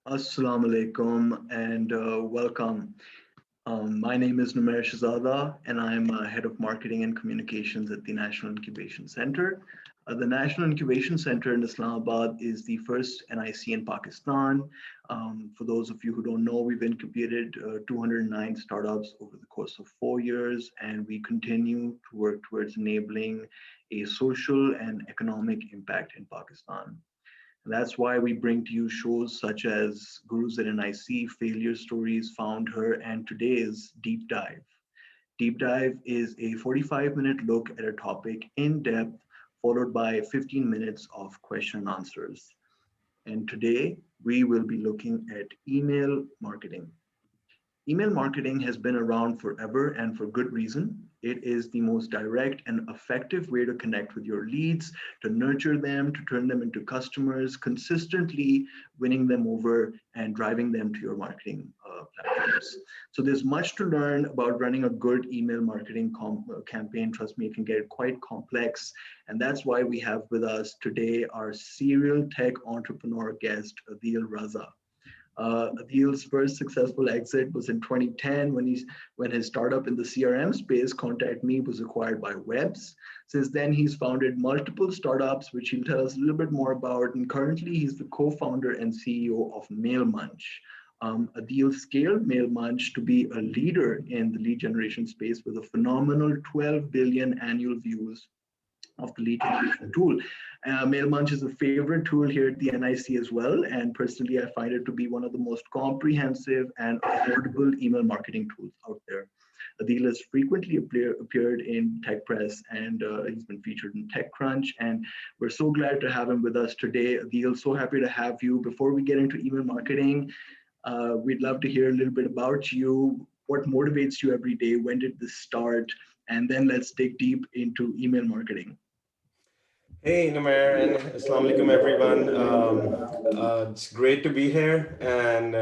Assalamu alaikum and welcome. My name is Numair Shahzada and I'm Head of Marketing and Communications at the National Incubation Center. The National Incubation Center in Islamabad is the first NIC in Pakistan. For those of you who don't know, we've incubated 209 startups over the course of 4 years, and we continue to work towards enabling a social and economic impact in Pakistan. And that's why we bring to you shows such as Gurus at NIC, Failure Stories, Found Her, and today's Deep Dive. Deep Dive is a 45-minute look at a topic in depth, followed by 15 minutes of question and answers. And today we will be looking at email marketing. Email marketing has been around forever and for good reason. It is the most direct and effective way to connect with your leads, to nurture them, to turn them into customers, consistently winning them over and driving them to your marketing platforms. So there's much to learn about running a good email marketing campaign. Trust me, it can get quite complex. And that's why we have with us today our serial tech entrepreneur guest, Adeel Raza. Adeel's first successful exit was in 2010 when his startup in the CRM space, Contact Me, was acquired by Webs. Since then, he's founded multiple startups, which he'll tell us a little bit more about. And currently, he's the co-founder and CEO of MailMunch. Adeel scaled MailMunch to be a leader in the lead generation space with a phenomenal 12 billion annual views of the lead generation tool. MailMunch is a favorite tool here at the NIC as well. And personally, I find it to be one of the most comprehensive and affordable email marketing tools out there. Adeel has frequently appeared in Tech Press and he's been featured in TechCrunch. And we're so glad to have him with us today. Adeel, so happy to have you. Before we get into email marketing, we'd love to hear a little bit about you. What motivates you every day? When did this start? And then let's dig deep into email marketing. Hey, Numair, and Assalamu alaikum, everyone. It's great to be here. And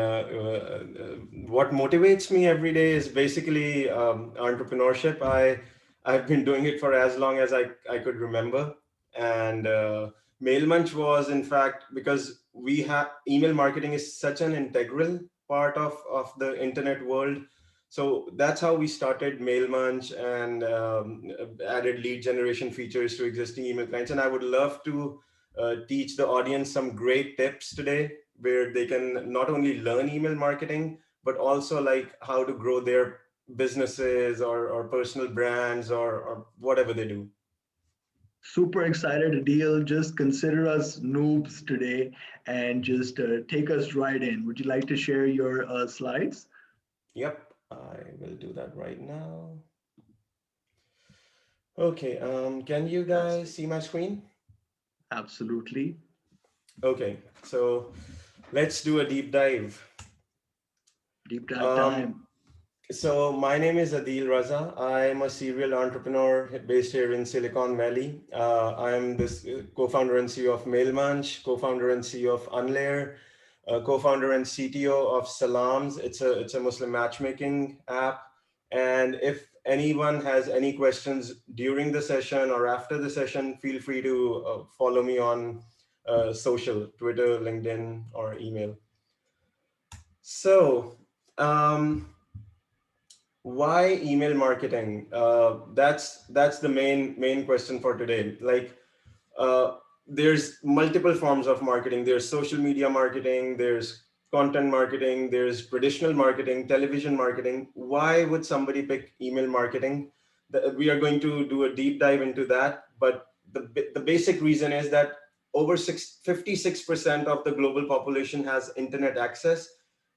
what motivates me every day is basically entrepreneurship. I've been doing it for as long as I could remember. And MailMunch was, in fact, because we have email marketing is such an integral part of the internet world. So that's how we started MailMunch and added lead generation features to existing email clients. And I would love to teach the audience some great tips today where they can not only learn email marketing, but also like how to grow their businesses or personal brands or whatever they do. Super excited to deal. Just consider us noobs today and just take us right in. Would you like to share your slides? Yep, I will do that right now. Okay, can you guys Fantastic. see my screen? Absolutely. Okay, so let's do a deep dive. Deep dive Um, time. so my name is Adeel Raza. I'm a serial entrepreneur based here in Silicon Valley. I'm this co-founder and CEO of MailMunch, co-founder and CEO of Unlayer, co-founder and CTO of Salams. It's a Muslim matchmaking app. And if anyone has any questions during the session or after the session, feel free to follow me on social, Twitter, LinkedIn, or email. So, um, why email marketing? That's the main question for today. Like, uh, there's multiple forms of marketing. There's social media marketing. There's content marketing. There's traditional marketing, television marketing. Why would somebody pick email marketing? We are going to do a deep dive into that. But the basic reason is that over 56% of the global population has internet access,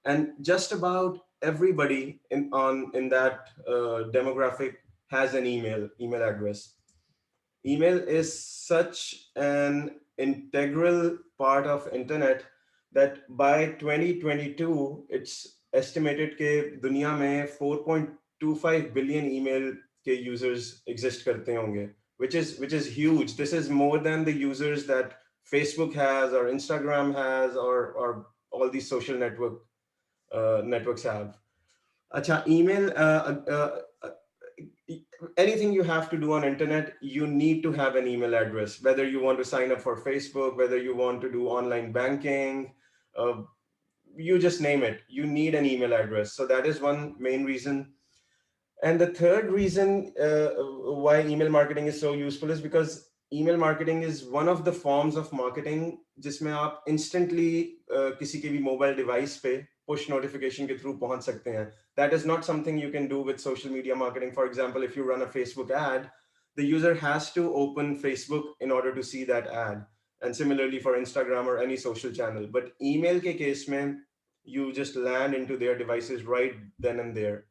and just about everybody in that demographic has an email address. Email is such an integral part of internet that by 2022 it's estimated कि दुनिया में 4.25 billion email के users exist करते होंगे, which is huge. This is more than the users that Facebook has or Instagram has or all these social networks have. Acha, email, anything you have to do on internet, you need to have an email address, whether you want to sign up for Facebook, whether you want to do online banking, uh, you just name it, you need an email address. So that is one main reason. And the third reason why email marketing is so useful is because email marketing is one of the forms of marketing जिसमें आप instantly किसी के भी mobile device पे push notification के through पहुंच सकते हैं. That is not something you can do with social media marketing. For example, if you run a Facebook ad, the user has to open Facebook in order to see that ad. And similarly for Instagram or any social channel. But email के case में, you just land into their devices right then and there.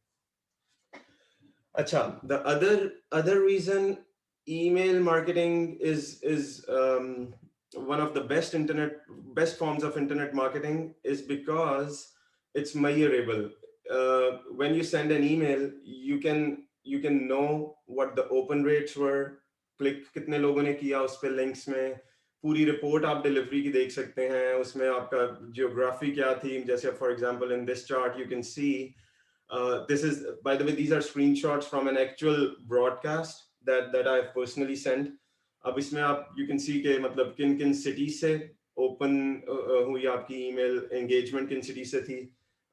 Acha, the other reason email marketing is one of the best forms of internet marketing is because it's measurable. When you send an email, you can know what the open rates were, click कितने लोगों ने किया उस पे links में, पूरी report आप delivery की देख सकते हैं, उसमें आपका जियोग्राफी क्या थी, जैसे for example in this chart you can see. This is, by the way, these are screenshots from an actual broadcast that I've personally sent. अब इसमें आप you can see के मतलब किन किन cities से open हुई आपकी email, engagement किन cities से थी.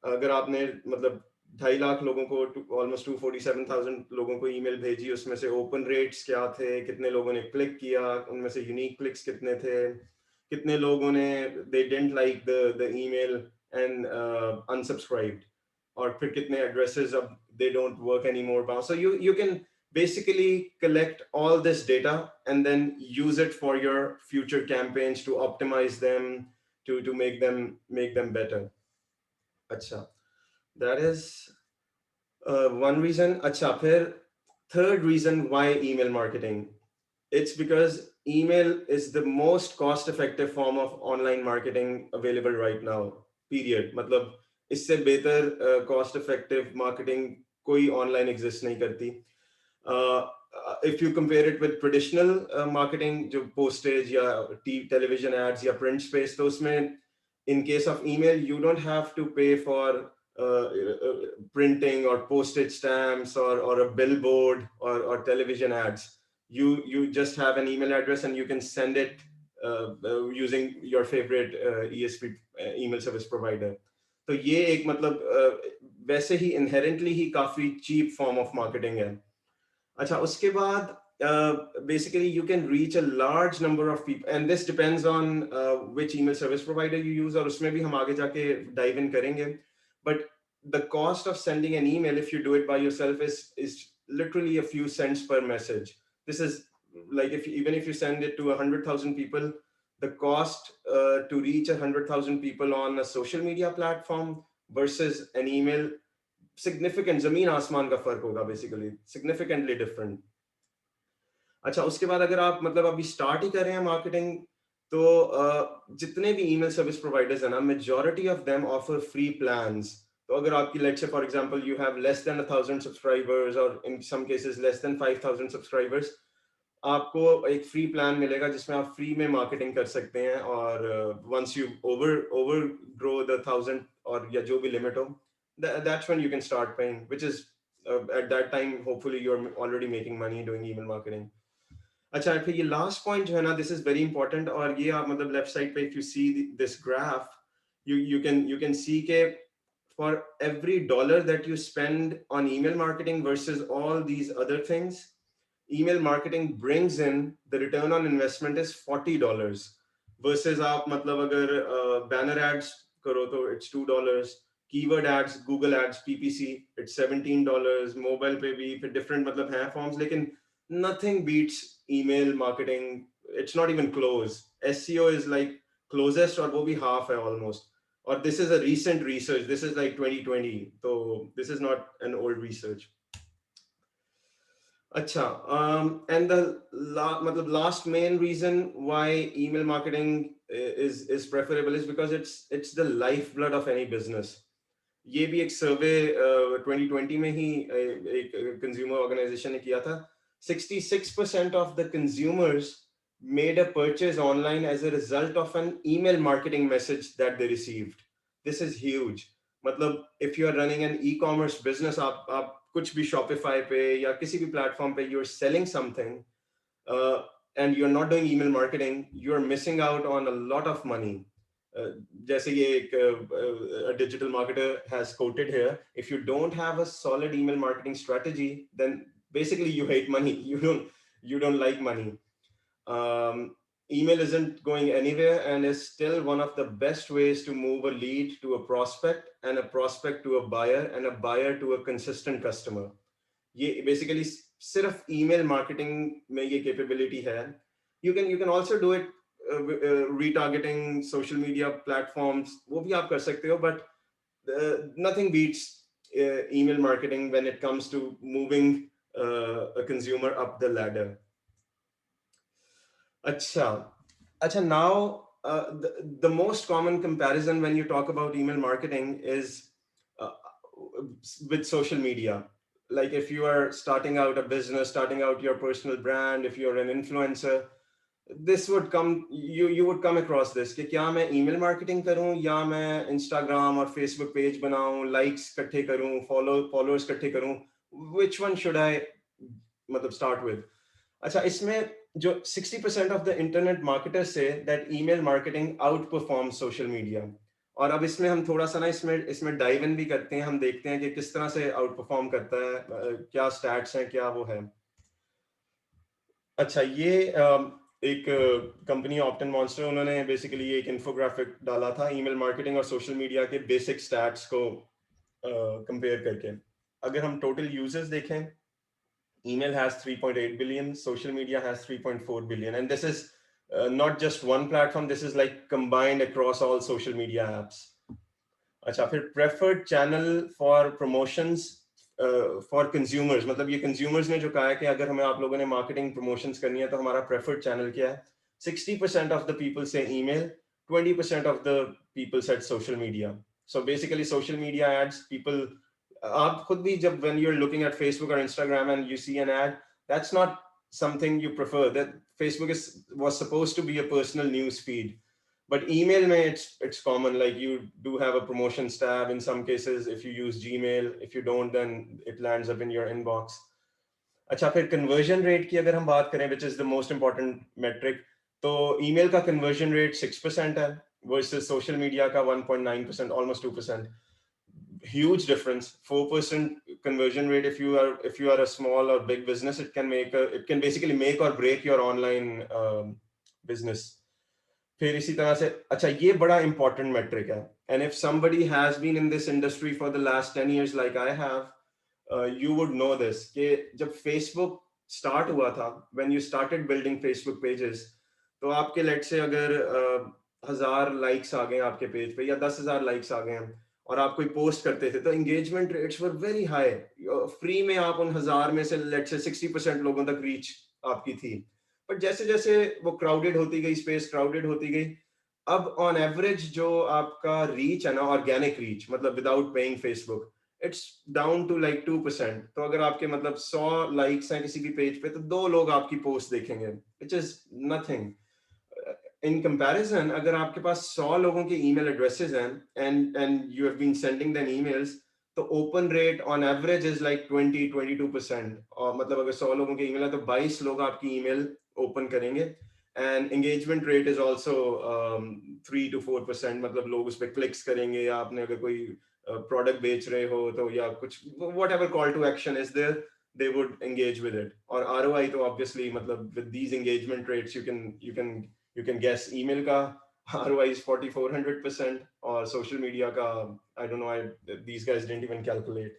अगर आपने मतलब 2.5 लाख लोगों को almost 247,000 लोगों को email भेजी, उसमें से open rates क्या थे, कितने लोगों ने click किया, उनमें से unique clicks कितने थे, कितने लोगों ने they didn't like the email and unsubscribed. Or फिर कितने addresses अब they don't work anymore. So you can basically collect all this data and then use it for your future campaigns to optimize them, to make them better. Acha, that is one reason. Acha, फिर third reason why email marketing. It's because email is the most cost-effective form of online marketing available right now. Period. मतलब इससे बेहतर cost effective marketing कोई online exist नहीं करती. If you compare it with traditional marketing, जो postage या television ads या print space, तो उसमें in case of email you don't have to pay for printing or postage stamps or a billboard or television ads. You just have an email address and you can send it using your favorite ESP email service provider. तो ये एक मतलब वैसे ही inherently ही काफी cheap form of marketing है. अच्छा, उसके बाद basically you can reach a large number of people, and this depends on which email service provider you use, और उसमें भी हम आगे जाके dive in करेंगे. But the cost of sending an email if you do it by yourself is literally a few cents per message. This is like even if you send it to 100,000 people, the cost to reach 100,000 people on a social media platform versus an email, significant, ज़मीन आसमान का फर्क होगा basically, significantly different. अच्छा, उसके बाद अगर आप मतलब अभी स्टार्ट ही कर रहे हैं मार्केटिंग, तो जितने भी ईमेल सर्विस प्रोवाइडर्स हैं ना, majority of them offer free plans. तो अगर आपकी let's say for example you have less than 1,000 subscribers or in some cases less than 5,000 subscribers, आपको एक फ्री प्लान मिलेगा जिसमें आप फ्री में मार्केटिंग कर सकते हैं, और once you overgrow the 1,000 और या जो भी लिमिट हो, that's when you can start paying, which is at that time hopefully you're already making money doing email marketing. अच्छा, फिर ये लास्ट पॉइंट जो है ना, दिस इज वेरी इंपॉर्टेंट, और ये आप मतलब लेफ्ट साइड पे if you see this graph, you can see के for every dollar that you spend on email marketing versus all these other things, email marketing brings in the return on investment is $40 versus आप मतलब अगर banner ads करो तो it's $2, keyword ads, Google ads, PPC, it's $17, mobile पे भी फिर different मतलब हैं forms, लेकिन nothing beats email marketing. It's not even close. SEO is like closest, और वो भी half है almost. Or this is a recent research. This is like 2020. So this is not an old research. Acha, and the last main reason why email marketing is preferable is because it's the lifeblood of any business. ये भी एक सर्वे 2020 में ही एक consumer organisation ने किया था. 66% of the consumers made a purchase online as a result of an email marketing message that they received. This is huge. मतलब if you are running an e-commerce business, आप कुछ भी Shopify पे या किसी भी platform पे you're selling something and you're not doing email marketing, you're missing out on a lot of money. जैसे ये a digital marketer has quoted here, if you don't have a solid email marketing strategy, then basically you hate money. You don't like money. Email isn't going anywhere and is still one of the best ways to move a lead to a prospect, and a prospect to a buyer, and a buyer to a consistent customer. ये basically सिर्फ email marketing में ये capability है. You can also do it retargeting, social media platforms, वो भी आप कर सकते हो, but nothing beats email marketing when it comes to moving a consumer up the ladder. Acha, now the most common comparison when you talk about email marketing is uh, with social media. Like if you are starting out a business, starting out your personal brand, if you're an influencer, this would come, you would come across this कि क्या मैं email marketing करूं या मैं Instagram और Facebook page बनाऊं, likes इकट्ठे करूं, followers इकट्ठे करूं, which one should I मतलब start with? अच्छा, इसमें जो 60% of the internet marketers say that email marketing outperforms social media. और अब इसमें हम थोड़ा सा ना इसमें डाइव इन भी करते हैं, हम देखते हैं कि किस तरह से आउटपरफॉर्म करता है, क्या स्टैट्स हैं, क्या वो है. अच्छा, ये एक कंपनी ऑप्टन मॉन्स्टर, उन्होंने बेसिकली एक इन्फोग्राफिक डाला था ईमेल मार्केटिंग और सोशल मीडिया के बेसिक स्टैट्स को कंपेयर करके. अगर हम टोटल यूजर्स देखें, email has 3.8 billion, social media has 3.4 billion, and this is not just one platform, this is like combined across all social media apps. अच्छा, फिर preferred channel for promotions for consumers, मतलब ये consumers ने जो कहा है कि अगर हमें आप लोगों ने marketing promotions करनी है तो हमारा preferred channel क्या है. 60% of the people say email, 20% of the people said social media. So basically social media ads, people, आप खुद भी जब when you're looking at Facebook or Instagram and you see an ad, that's not something you prefer. That Facebook was supposed to be a personal news feed, but email में it's common. Like you do have a promotions tab in some cases if you use Gmail. If you don't, then it lands up in your inbox. अच्छा, फिर conversion rate की अगर हम बात करें, which is the most important metric, तो email का conversion rate 6% है versus social media का 1.9%, almost 2%. Huge difference. 4% conversion rate. If you are a small or big business, it can basically make or break your online business. फिर इसी तरह से, अच्छा, ये बड़ा important metric है, and if somebody has been in this industry for the last 10 years like I have, you would know this कि जब Facebook start हुआ था, when you started building Facebook pages, तो आपके let's say अगर 1000 likes आ गए आपके पेज पे या 10,000 likes आ गए और आप कोई पोस्ट करते थे, तो engagement rates were very high. Free में आप उन 1000 में से लेट्स से 60% लोगों तक रीच आपकी थी. बट जैसे जैसे वो क्राउडेड होती गई, स्पेस क्राउडेड होती गई, अब ऑन एवरेज जो आपका रीच है ना, ऑर्गेनिक रीच, मतलब without paying Facebook, it's down to like 2%. तो अगर आपके मतलब 100 लाइक्स हैं किसी भी पेज पे, तो 2 लोग आपकी पोस्ट देखेंगे, which is nothing. In comparison, अगर आपके पास 100 लोगों के email addresses हैं and you have been sending them emails, तो open rate on average is like 20-22%. और मतलब अगर 100 लोगों के email है तो 22 लोग आपकी email open करेंगे. And engagement rate is also 3-4%. मतलब लोग उस पर clicks करेंगे, या आपने अगर कोई product बेच रहे हो तो, या कुछ whatever call to action is there, they would engage with it. और ROI तो obviously मतलब with these engagement rates you can guess email ka ROI is 4,400% or social media ka, I don't know, these guys didn't even calculate.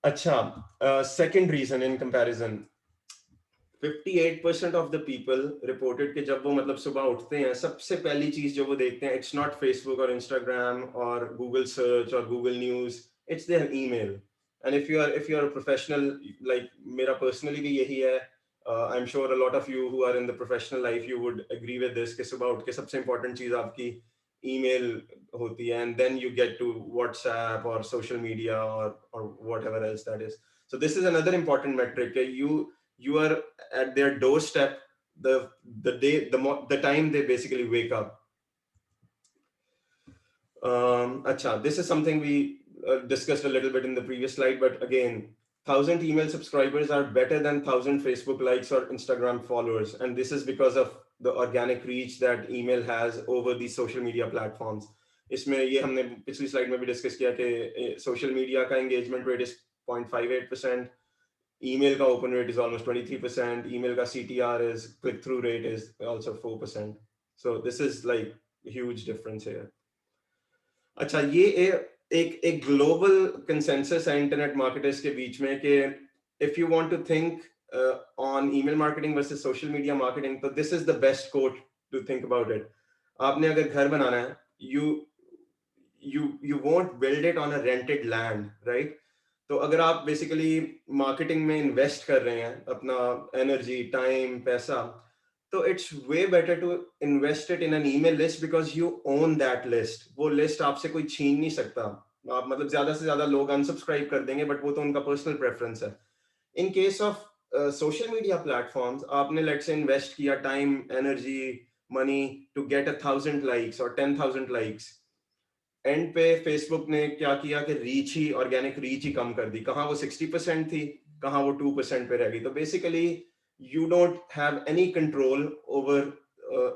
Acha, second reason in comparison, 58% of the people reported कि जब वो मतलब सुबह उठते हैं, सबसे पहली चीज जो वो देखते हैं, it's not Facebook or Instagram or Google search or Google News, it's their email. And if you are a professional, like मेरा personally भी यही है, I'm sure a lot of you who are in the professional life, you would agree with this कि सुबह उठ के सबसे important चीज आपकी email होती है, and then you get to WhatsApp or social media or whatever else that is. So this is another important metric. You are at their doorstep the time they basically wake up. Acha, this is something we discussed a little bit in the previous slide, but again, 1,000 email subscribers are better than 1,000 Facebook likes or Instagram followers, and this is because of the organic reach that email has over these social media platforms. इसमें ये हमने पिछली slide में भी discuss किया कि social media का engagement rate is 0.58%, email का open rate is almost 23%, email का CTR is click through rate is also 4%. So this is like a huge difference here. अच्छा, ये एक ग्लोबल कंसेंसस है इंटरनेट मार्केटर्स के बीच में कि if you want to think on email marketing versus social media marketing, तो this is the best quote to think about it. आपने अगर घर बनाना है, you won't build it on a rented land, right? तो अगर आप बेसिकली मार्केटिंग में invest कर रहे हैं अपना एनर्जी, टाइम, पैसा, तो it's way better to invest it in an email list because you own that list. वो लिस्ट आपसे कोई छीन नहीं सकता. आप मतलब ज्यादा से ज्यादा लोग अनसब्सक्राइब कर देंगे, बट वो तो उनका पर्सनल प्रेफरेंस है. In case of social media platforms, आपने लेट्स से इन्वेस्ट किया time, energy, money to get 1,000 likes और 10,000 लाइक्स. एंड पे फेसबुक ने क्या किया कि रीच ही, ऑर्गेनिक रीच ही कम कर दी. कहाँ वो 60% थी, कहाँ वो 2% पे रह गई. तो basically you don't have any control over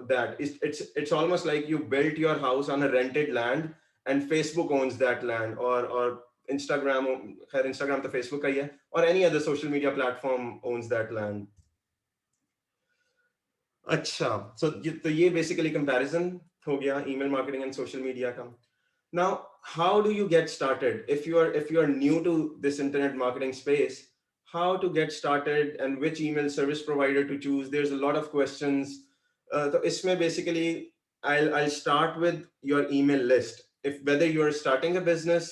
that. It's almost like you built your house on a rented land and Facebook owns that land, or Instagram, खैर Instagram तो Facebook का ही है, or any other social media platform owns that land. अच्छा, so ये basically comparison हो गया email marketing and social media का. Now, how do you get started if you are new to this internet marketing space? How to get started and which email service provider to choose? There's a lot of questions. So isme basically I'll start with your email list. If whether you're starting a business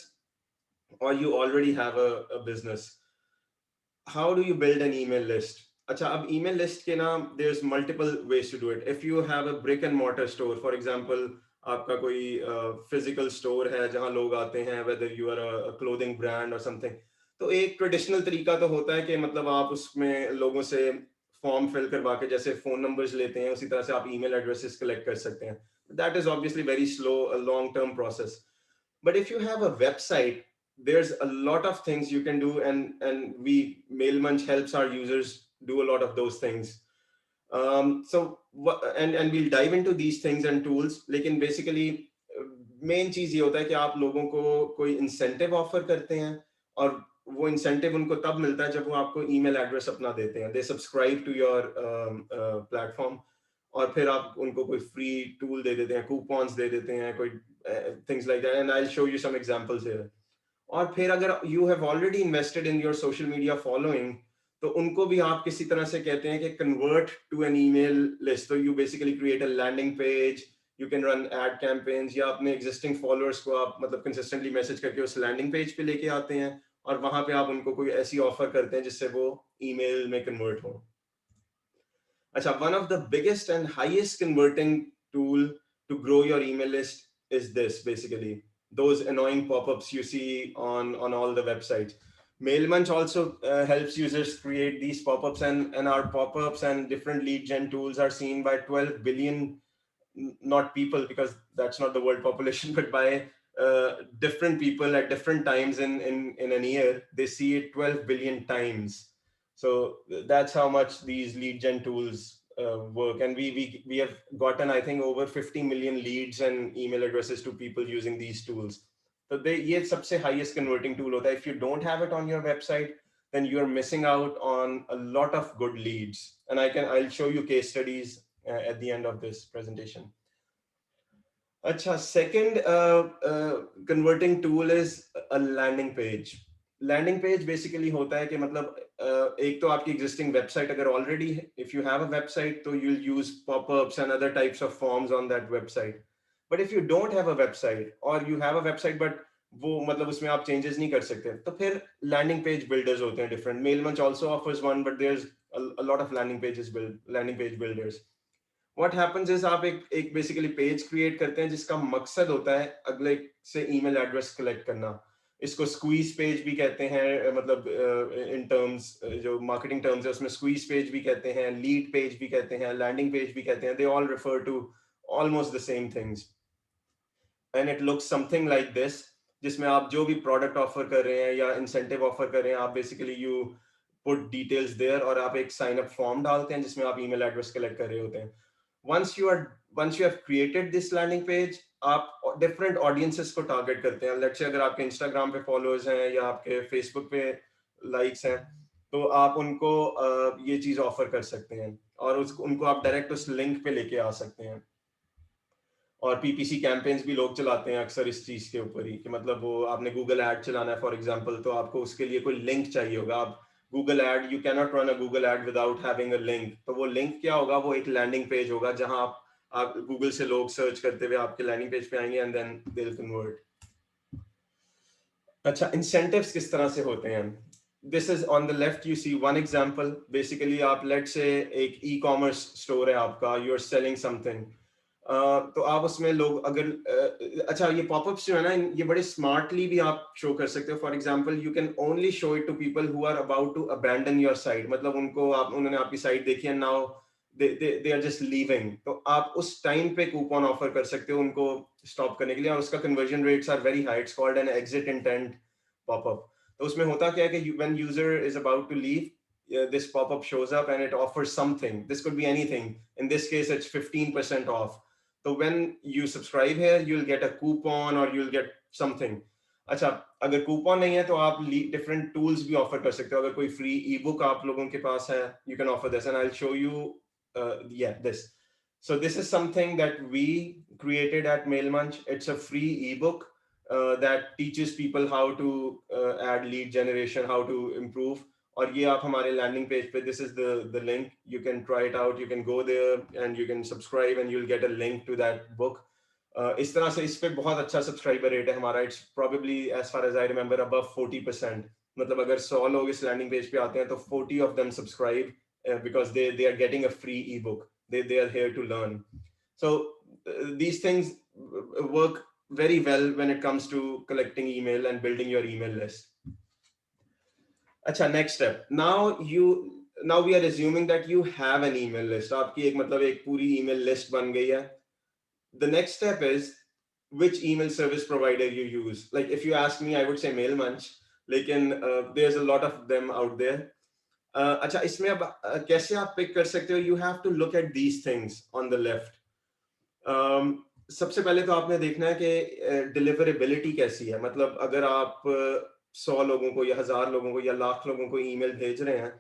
or you already have a business, how do you build an email list? अच्छा, अब email list के ना, there's multiple ways to do it. If you have a brick and mortar store, for example, आपका कोई physical store है जहाँ लोग आते हैं, whether you are a clothing brand or something, तो एक ट्रेडिशनल तरीका तो होता है कि मतलब आप उसमें लोगों से फॉर्म फिल करवा के जैसे फोन नंबर्स लेते हैं, उसी तरह से आप ईमेल एड्रेसेस कलेक्ट कर सकते हैं. That is obviously very slow, a long term process. But if you have a website, there's a lot of things you can do, and we MailMunch helps our users do a lot of those things. And we'll dive into these things and tools. लेकिन basically main चीज ये होता है कि आप लोगों को कोई इंसेंटिव ऑफर करते हैं, और वो इंसेंटिव उनको तब मिलता है जब वो आपको ईमेल एड्रेस अपना देते हैं. दे सब्सक्राइब टू योर प्लेटफॉर्म, और फिर आप उनको कोई फ्री टूल दे देते हैं, कूपन्स दे देते हैं, कोई things like that. And I will show you some examples here. और फिर अगर you have already invested in your social media following, तो उनको भी आप किसी तरह से कहते हैं कि convert to an email list. तो you basically create a landing page, you can run ad campaigns, या अपने एग्जिस्टिंग फॉलोअर्स को आप मतलब कंसिस्टेंटली मैसेज करके उस लैंडिंग पेज पे लेके आते हैं, और वहां पे आप उनको कोई ऐसी ऑफर करते हैं जिससे वो ईमेल में कन्वर्ट हो. अच्छा, one of the biggest and highest converting tool to grow your email list is this basically, those annoying pop-ups you see on all the websites. MailMunch also helps users create these pop-ups, and our pop-ups and different lead gen tools are seen by 12 billion, not people because that's not the world population, but by different people at different times in an year. They see it 12 billion times. So that's how much these lead gen tools work. And we have gotten, I think, over 50 million leads and email addresses to people using these tools. So ये सबसे highest converting tool होता है. If you don't have it on your website, then you're missing out on a lot of good leads. And I'll show you case studies at the end of this presentation. अच्छा, second converting tool is a landing page. Landing page basically होता है कि मतलब एक तो आपकी existing website अगर already, if you have a website, तो you use popups and other types of forms on that website. But if you don't have a website, और you have a website but वो मतलब उसमें आप changes नहीं कर सकते, तो फिर लैंडिंग पेज बिल्डर्स होते हैं different. Mailmunch also offers one, but there is a lot of landing page builders. What happens is आप एक बेसिकली पेज क्रिएट करते हैं जिसका मकसद होता है अगले से ईमेल एड्रेस कलेक्ट करना. इसको स्क्वीज पेज भी कहते हैं, मतलब इन टर्म्स जो मार्केटिंग टर्म्स है उसमें स्क्वीज पेज भी कहते हैं, लीड पेज भी कहते हैं, लैंडिंग पेज भी कहते हैं. They all refer to almost the same things. And it looks something like this, जिसमें आप जो भी प्रोडक्ट ऑफर कर रहे हैं या इंसेंटिव ऑफर कर रहे हैं, आप basically you put details there, और आप एक साइन अप फॉर्म डालते हैं जिसमें आप ईमेल एड्रेस कलेक्ट कर रहे होते हैं. once you have created this landing page, आप different audiences को target करते हैं. Let's say अगर आपके Instagram पे followers हैं या आपके Facebook पे likes हैं, तो आप उनको ये चीज ऑफर कर सकते हैं और उनको आप डायरेक्ट उस लिंक पे लेके आ सकते हैं. और पीपीसी कैंपेन्स भी लोग चलाते हैं अक्सर इस चीज के ऊपर ही, कि मतलब वो आपने गूगल ऐड चलाना है फॉर एग्जांपल, तो आपको उसके लिए कोई लिंक चाहिए होगा. आप Google add, you can not run a Google add without having a link. तो वो लिंक क्या होगा? वो एक लैंडिंग पेज होगा जहां आप गूगल से लोग सर्च करते हुए आपके लैंडिंग पेज पे आएंगे and then they will convert. अच्छा, इंसेंटिव्स किस तरह से होते हैं? This is on the left, you see one example. Basically आप let's say एक e-commerce store है आपका, you're selling something. तो आप उसमें लोग अगर अच्छा, ये पॉपअप्स जो है ना, ये बड़े स्मार्टली भी आप शो कर सकते हो. For example you can only show it to people who are about to abandon your site. मतलब उन्होंने आपकी साइट देखी है, now they are just leaving. तो आप उस टाइम पे कूपन ऑफर कर सकते हो उनको स्टॉप करने के लिए, और उसका conversion rates are very high. It's called an exit intent popup. तो उसमें होता क्या है कि when user is about to leave, this pop-up shows up and it offers something. This could be anything. In this case, it's 15% off. So when you subscribe here, you'll get a coupon or you'll get something. अच्छा, अगर coupon नहीं है तो आप different tools भी offer कर सकते हो. अगर कोई फ्री ई बुक आप लोगों के पास है, you can offer this and I will show you this. So this is something that we created at MailMunch. It's a free ebook that teaches people how to add lead generation, how to improve. और ये आप हमारे landing page पे, this is the link, you can try it out, you can go there and you can subscribe and you will get a link to that book. इस तरह से इस पे बहुत अच्छा सब्सक्राइबर रेट है हमारा. It's probably as far as I remember above 40%. मतलब अगर 100 लोग इस लैंडिंग पेज पे आते हैं तो 40 of them subscribe because they are getting a free e book. They are here to learn. So these things work very well when it comes to collecting email and building your email list. अच्छा, next step. Now we are assuming that you have an email list. आपकी एक मतलब एक पूरी email list बन गई है. The next step is which email service provider you use. Like if you ask me, I would say MailMunch. लेकिन there's a lot of them out there. अच्छा, इसमें अब कैसे आप pick कर सकते हो? You have to look at these things on the left. सबसे पहले तो आपने देखना है कि डिलीवरेबिलिटी कैसी है. मतलब अगर आप 100 लोगों को या 1000 लोगों को या लाख लोगों को ईमेल भेज रहे हैं,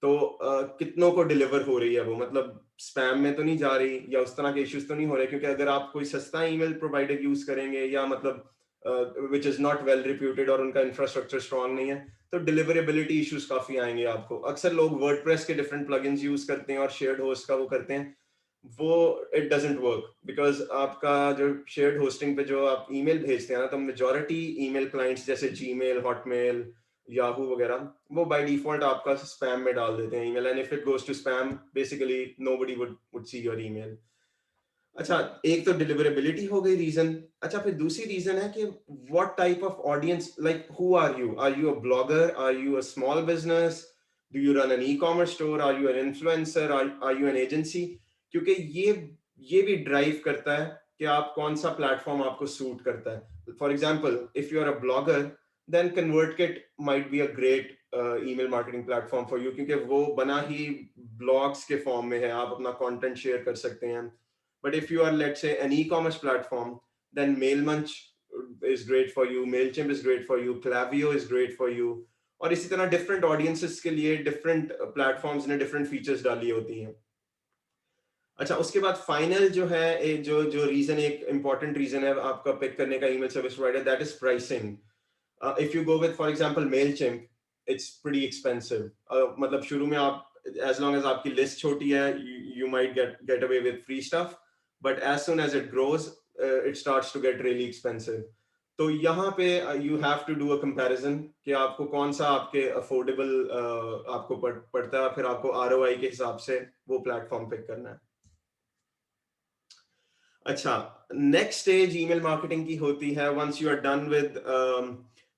तो कितनों को डिलीवर हो रही है वो? मतलब स्पैम में तो नहीं जा रही या उस तरह के इश्यूज तो नहीं हो रहे? क्योंकि अगर आप कोई सस्ता ईमेल प्रोवाइडर यूज करेंगे या मतलब which is not well reputed और उनका इंफ्रास्ट्रक्चर स्ट्रांग नहीं है, तो डिलीवरेबिलिटी इश्यूज काफी आएंगे आपको. अक्सर लोग वर्डप्रेस के डिफरेंट प्लगइन्स यूज करते हैं और शेयर्ड होस्ट का वो करते हैं. वो इट डजंट वर्क बिकॉज आपका जो शेयर्ड होस्टिंग पे जो आप ईमेल भेजते हैं ना, तो मेजॉरिटी ईमेल क्लाइंट्स जैसे जीमेल, हॉटमेल, याहू वगैरह, वो बाय डिफॉल्ट आपका स्पैम में डाल देते हैं email, and if it goes to spam basically nobody would see your email. अच्छा, एक तो डिलीवरेबिलिटी हो गई रीजन. अच्छा, फिर दूसरी रीजन है कि what type of audience, like who are you? Are you a blogger? Are you a small business? Do you run an e-commerce store? Are you an influencer? Are you an agency? क्योंकि ये भी drive करता है कि आप कौन सा platform आपको सूट करता है. For example, if you are a blogger, then ConvertKit might be a great email marketing platform for you, क्योंकि वो बना ही ब्लॉग्स के फॉर्म में है, आप अपना कंटेंट शेयर कर सकते हैं. But if you are let's say an e-commerce platform, then Mailmunch is great for you, Mailchimp is great for you, Klaviyo is great for you. और इसी तरह डिफरेंट ऑडियंसेस के लिए डिफरेंट प्लेटफॉर्म्स ने different features डाली होती हैं. अच्छा, उसके बाद फाइनल जो है, जो रीजन, एक इंपॉर्टेंट रीजन है आपका पिक करने का email service provider, that is pricing. If you go with for example Mailchimp, it's pretty expensive. मतलब शुरू में आप, एज लॉन्ग एज आपकी लिस्ट छोटी है, you might get away with free stuff, but as soon as it grows it starts to get really expensive. तो यहाँ पे you have to do a comparison कि आपको कौन सा आपके अफोर्डेबल आपको पड़ता है, फिर आपको ROI के हिसाब से वो प्लेटफॉर्म पिक करना है. अच्छा, नेक्स्ट स्टेज ईमेल मार्केटिंग की होती है once you are done with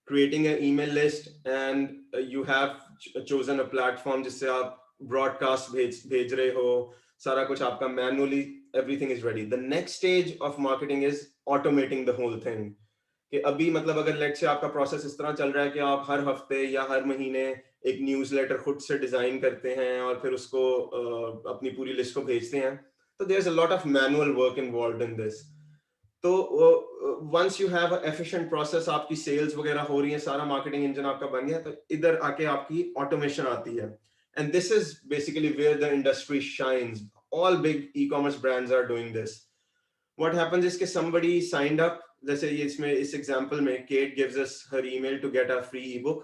creating a email list and you have chosen a platform जिससे आप ब्रॉडकास्ट भेज रहे हो, सारा कुछ आपका manually, everything is ready. The next stage of marketing is automating the whole thing. कि अभी मतलब अगर लेट से आपका प्रोसेस इस तरह चल रहा है कि आप हर हफ्ते या हर महीने एक न्यूज़लेटर खुद से डिजाइन करते हैं और फिर उसको अपनी पूरी लिस्ट को भेजते हैं, तो there's a lot of manual work involved in this. तो once you have an efficient process, आपकी sales वगैरह हो रही है, सारा marketing engine आपका बन गया, तो इधर आके आपकी automation आती है. And this is basically where the industry shines. All big e-commerce brands are doing this. What happens is कि somebody signed up, जैसे ये इसमें इस example में Kate gives us her email to get a free ebook.